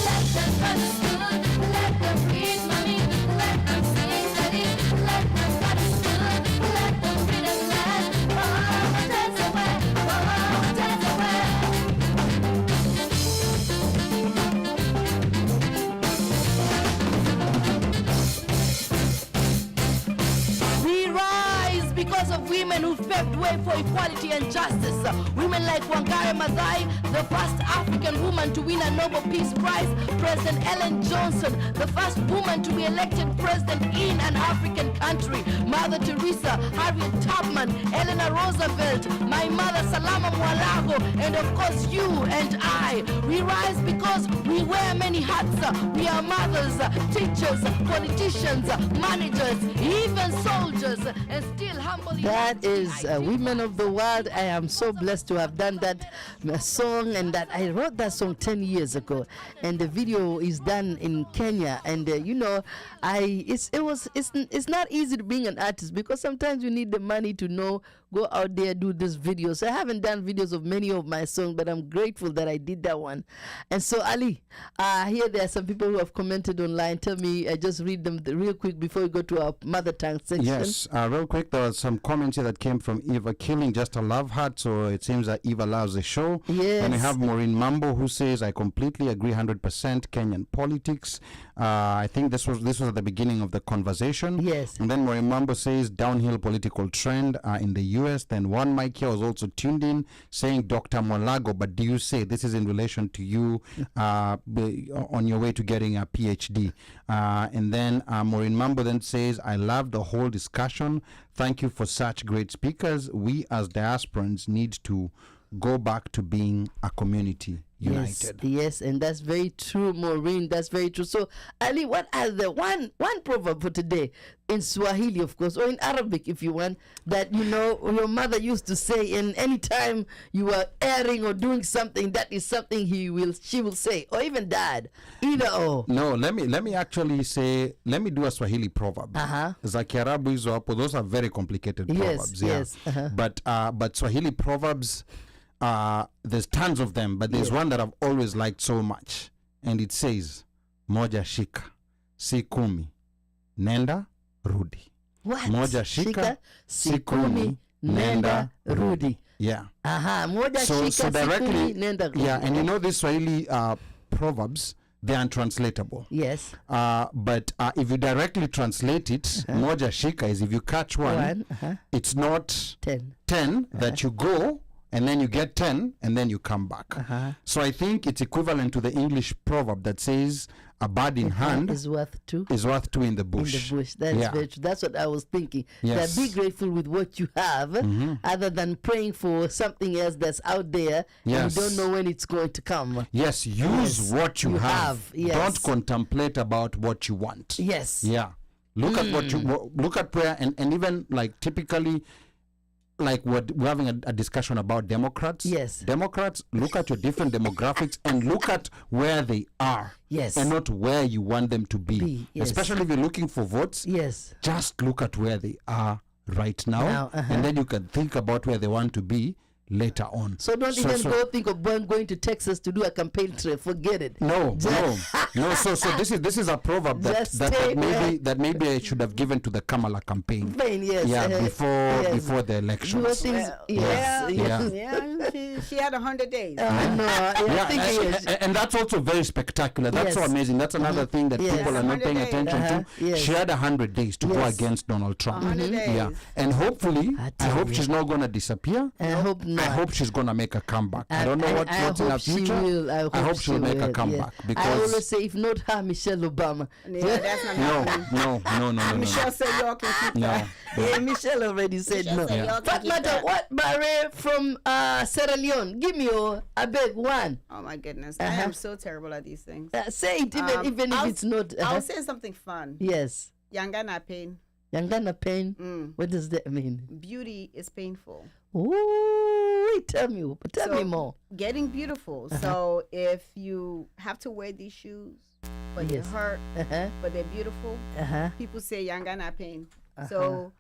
Let them women who paved way for equality and justice. Women like Wangari Maathai, the first African woman to win a Nobel Peace Prize, President Ellen Johnson, the first woman to be elected president in an African country, Mother Teresa, Harriet Tubman, Eleanor Roosevelt, my mother Salama Mwalago, and of course you and I. We rise because we wear many hats. We are mothers, teachers, politicians, managers, even soldiers, and still humbly. That is Women of the World. I am so blessed to have done that song, and that I wrote that song 10 years ago, and the video is done in Kenya. And you know, it's not easy to being an artist, because sometimes you need the money to go out there, do this video. So I haven't done videos of many of my songs, but I'm grateful that I did that one. And so Ali, here there are some people who have commented online. Tell me, just read them real quick before we go to our mother tongue section. Yes, real quick, there are some comments here that came from Eva Killing, just a love heart. So it seems that Eva loves the show. Yes. And we have Maureen Mambo, who says, I completely agree 100% Kenyan politics. I think this was at the beginning of the conversation. Yes. And then Maureen Mambo says, downhill political trend in the US. Then one Mike here was also tuned in saying Dr. Mwalago, but do you say this is in relation to you on your way to getting a PhD? And then Maureen Mambo then says, I love the whole discussion. Thank you for such great speakers. We as diasporans need to go back to being a community united. Yes, and that's very true, Maureen. That's very true. So, Ali, what are the one proverb for today in Swahili, of course, or in Arabic, if you want, that you know your mother used to say, and anytime you are erring or doing something, that is something she will say, or even dad, either or. No, let me actually say, let me do a Swahili proverb. Za Kiarabu hizo hapo, those are very complicated proverbs. Yes. But Swahili proverbs, there's tons of them, but there's one that I've always liked so much, and it says, moja shika, si kumi, nenda rudi. What? Moja shika, si kumi, nenda rudi. Yeah. Moja So shika, directly, si kumi, nenda rudi. yeah, and you know these Swahili proverbs, they're untranslatable. Yes. But if you directly translate it, moja shika is if you catch one, it's not 10 that you go, and then you get 10, and then you come back. So I think it's equivalent to the English proverb that says, a bird in hand is worth two in the bush. In the bush. That is very true. That's what I was thinking. Yes. That be grateful with what you have, other than praying for something else that's out there, and you don't know when it's going to come. Yes, use what you have. Yes. Don't contemplate about what you want. Yes. Yeah. Look at what you look at prayer, and even like typically, like we're having a discussion about Democrats. Yes. Democrats, look at your different demographics and look at where they are. Yes. And not where you want them to be. Yes. Especially if you're looking for votes. Yes. Just look at where they are right now. And then you can think about where they want to be later on. So don't even go think of going to Texas to do a campaign trip. Forget it. No. So this is a proverb that maybe I should have given to the Kamala campaign. Yes. Yeah, before the elections. She had 100 days. And that's also very spectacular. That's so amazing. That's another thing that people are not paying attention to. She had 100 days to go against Donald Trump. 100 days. Yeah, and hopefully, I hope she's not going to disappear. I hope not. I hope she's going to make a comeback. I don't know what's in her future. I hope she'll make a comeback. Because I always say, if not her, Michelle Obama. Yeah, that's not happening. No. Michelle said y'all can keep that. Yeah, Michelle already said no. What matter what, Barre from Sierra Leone? Give me a big one. Oh my goodness, I am so terrible at these things. Say it, even if it's not. I'll say something fun. Yes. Yangana pain. Yangana pain. What does that mean? Beauty is painful. Ooh, tell me more. Getting beautiful. So if you have to wear these shoes, but you hurt, but they're beautiful, people say Yangana pain. So,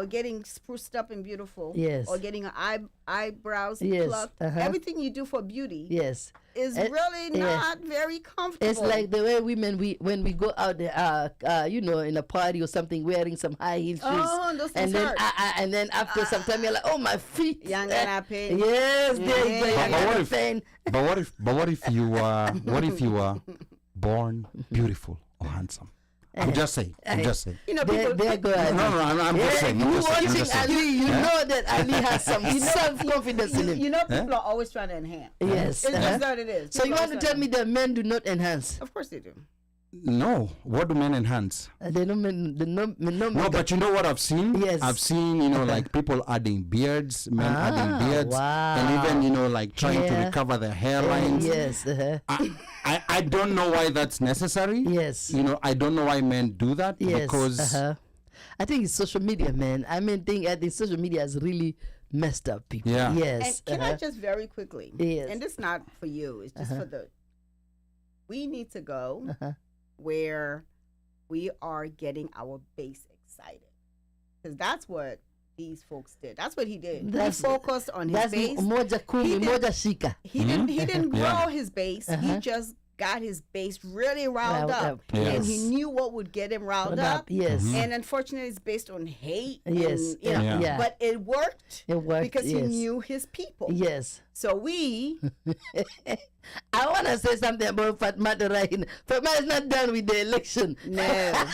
getting spruced up and beautiful, or getting eyebrows plucked, everything you do for beauty, is really not very comfortable. It's like the way women, when we go out there, in a party or something, wearing some high heel shoes. Oh, those things hurt. And then after some time, you're like, oh, my feet. Yangana pain. Yes, there you go. Yangana pain. But what if you are born beautiful or handsome? I'm just saying. I'm just saying. You know, There, people. there go No, Ali. no, I'm just saying. I'm You just saying. I'm watching just saying. Ali, you know that Ali has some self-confidence in him. You know, people are always trying to enhance. Yes. It's uh-huh. just what it is. So you People want to always tell trying me that men do not enhance? Of course they do. No. What do men enhance? They don't no No, but you know what I've seen? Yes. I've seen, like people adding beards, men adding beards, and wow. even, like trying to Hair. recover their hairlines. Yes. I don't know why that's necessary. Yes. I don't know why men do that Yes. because I think it's social media, man. I think social media has really messed up people. Yeah. Yes. And can I just very quickly, Yes. and this is not for you, it's just for we need to go where we are getting our base excited. Because that's what these folks did. That's what he did. That's- He focused on his That's base. moja kumi, He did- moja shika. He didn't grow Yeah. his base. He just got his base really riled Riled up. up, And he yes. knew what would get him riled up. Yes. And unfortunately, it's based on hate. Yes. And, you know, Yeah. Yeah. But it worked. It worked, because he yes. knew his people. Yes. So we, I want to say something about Fatma Rahim. Fatma is not done with the election. no.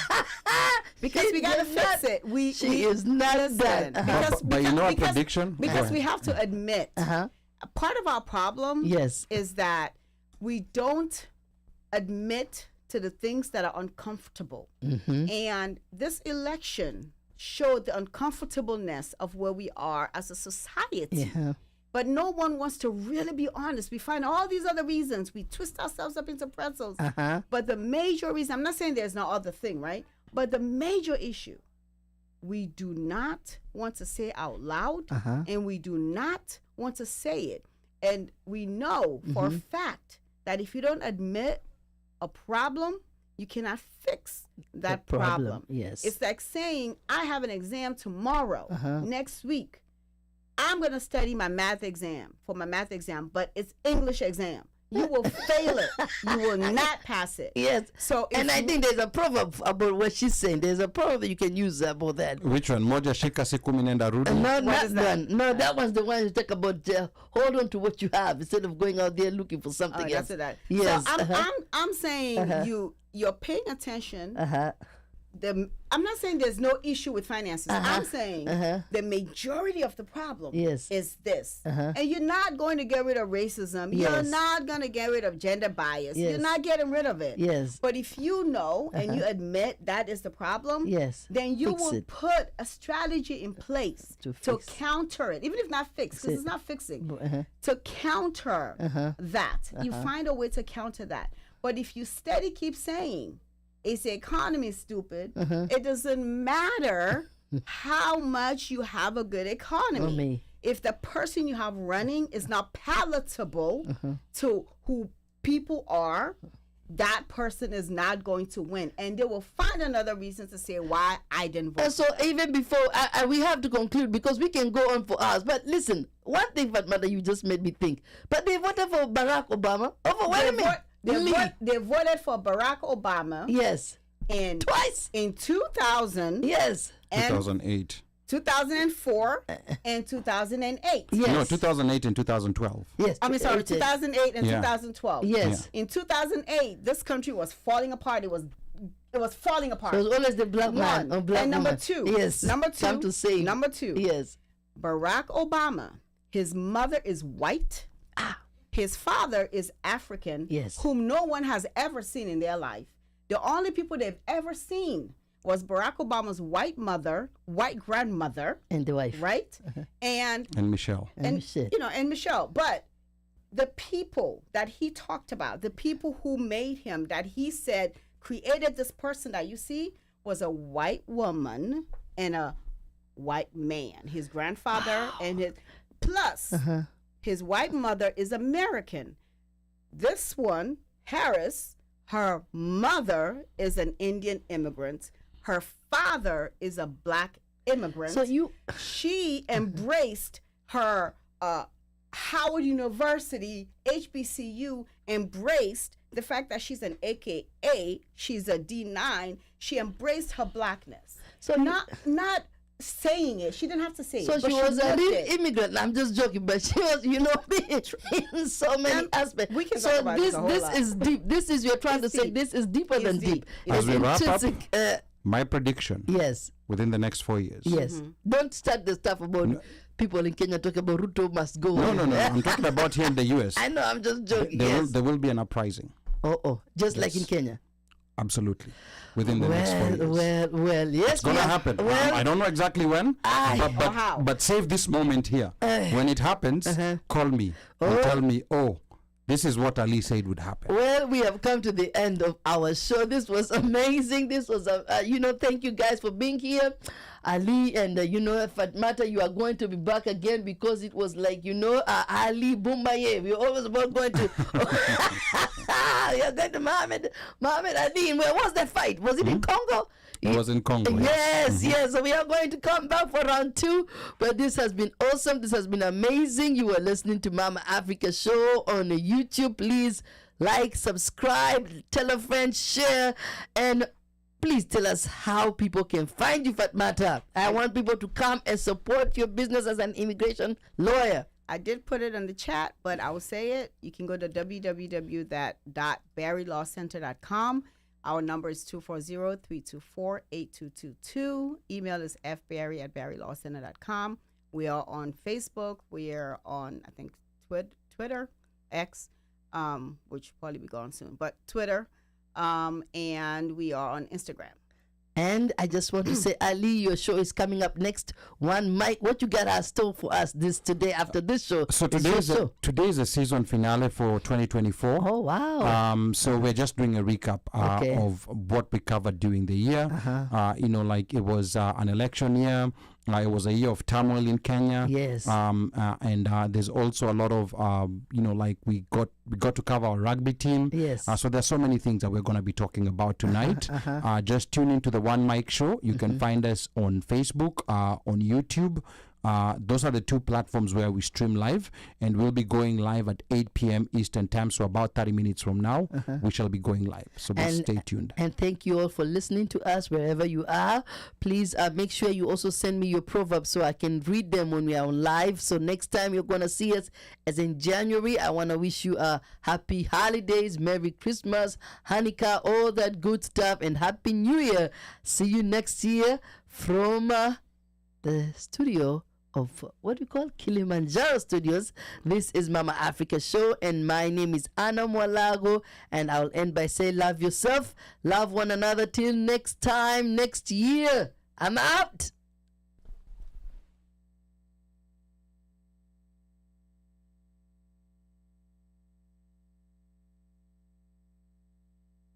Because we got to fix it. She is not listen, done. But you know a prediction? Go Because ahead. we have to admit, part of our problem Yes. is that we don't admit to the things that are uncomfortable. And this election showed the uncomfortableness of where we are as a society. Yeah. But no one wants to really be honest. We find all these other reasons. We twist ourselves up into pretzels. But the major reason, I'm not saying there's no other thing, right? But the major issue, we do not want to say out loud, and we do not want to say it. And we know for a fact that if you don't admit a problem, you cannot fix that The problem, problem. yes. It's like saying, I have an exam tomorrow, next week. I'm going to study my math exam, but it's English exam. You will fail it. You will not pass it. Yes. So if And I think there's a proverb about what she's saying. There's a proverb that you can use about that. Which one? Moja shika siku minenda rudi? No, What not is that? one. No, that one's the one you talk about. Hold on to what you have instead of going out there looking for something else. that's that. Yes. So I'm saying you're paying attention. I'm not saying there's no issue with finances. I'm saying the majority of the problem Yes. is this. And you're not going to get rid of racism. You're Yes. not going to get rid of gender bias. Yes. You're not getting rid of it. Yes. But if you know and you admit that is the problem, Yes. then you Fix will it. put a strategy in place To to fix. counter it, even if not fix, because it. it's not fixing. To counter that, you find a way to counter that. But if you steady keep saying, it's the economy, stupid. It doesn't matter how much you have a good economy. me. If the person you have running is not palatable to who people are, that person is not going to win. And they will find another reason to say why I didn't vote. And so even before, we have to conclude because we can go on for hours. But listen, one thing, Fatma, that you just made me think. But they voted for Barack Obama. Oh, wait a minute. They voted for Barack Obama Yes. twice in 2000, Yes. and 2008. 2004 and 2008. Yes. No, 2008 and 2012. Yes. I mean, sorry, 2008 and Yeah. 2012. Yes. In 2008, this country was falling apart. It was falling apart. It was always the black man or black and number woman. two. Yes. Number two. Come to save. Number two. Yes. Barack Obama, his mother is white. His father is African, Yes. whom no one has ever seen in their life. The only people they've ever seen was Barack Obama's white mother, white grandmother, And the wife. right? And And Michelle. And shit. and Michelle. But the people that he talked about, the people who made him, that he said created this person that you see, was a white woman and a white man. His grandfather and his plus his white mother is American. This one, Harris, her mother is an Indian immigrant. Her father is a black immigrant. So She embraced her Howard University, HBCU, embraced the fact that she's an AKA, she's a D9. She embraced her blackness. So not saying it. She didn't have to say So it. but she was a lived real it. immigrant. I'm just joking, but she was, in so many aspects. we can so talk about this this a whole this lot. is deep. This is you're trying It's to say deep. this is deeper It's than deep. deep. As we wrap up, Intrinsic, my prediction yes, within the next 4 years. yes. Don't start the stuff about people in Kenya talking about Ruto must go. No. I'm talking about here in the US. I know. I'm just joking. There will be an uprising. Just like in Yes. Kenya. Absolutely. Within the next 4 years. Well, yes. It's going to happen. Well, I don't know exactly when, how. but save this moment here. When it happens, call me and tell me, this is what Ali said would happen. Well, we have come to the end of our show. This was amazing. This was, thank you guys for being here. Ali and, Fatmata, you are going to be back again because it was like, Ali Bumbaye. We're always about going to, you're going to Mohammed Ali. Where was that fight? Was it in Congo? It was in Congo. Yes. So we are going to come back for round 2. But this has been awesome. This has been amazing. You are listening to Mama Africa Show on YouTube. Please like, subscribe, tell a friend, share, and please tell us how people can find you, Fatmata. I want people to come and support your business as an immigration lawyer. I did put it in the chat, but I will say it. You can go to www.barrylawcenter.com. Our number is 240-324-8222. Email is fbarry@barrylawcenter.com. We are on Facebook. We are on, I think, Twitter, X, which will probably be gone soon, but Twitter, and we are on Instagram. And I just want to say, Ali, your show is coming up next. One mic, what you got in store for us today after this show? So today is a season finale for 2024. Oh, wow. So we're just doing a recap of what we covered during the year. Like it was an election year. It was a year of turmoil in Kenya. Yes. And there's also a lot of, like we got to cover our rugby team. Yes. So there's so many things that we're going to be talking about tonight. Just tune into the One Mic Show. You can find us on Facebook, on YouTube. Those are the 2 platforms where we stream live, and we'll be going live at 8 p.m. Eastern Time. So about 30 minutes from now, we shall be going live. So stay tuned. And thank you all for listening to us wherever you are. Please make sure you also send me your proverbs so I can read them when we are on live. So next time you're going to see us, as in January, I want to wish you a happy holidays, Merry Christmas, Hanukkah, all that good stuff, and Happy New Year. See you next year from the studio of what we call Kilimanjaro Studios. This is Mama Africa Show, and my name is Anna Mwalago, and I'll end by saying love yourself, love one another till next time, next year. I'm out.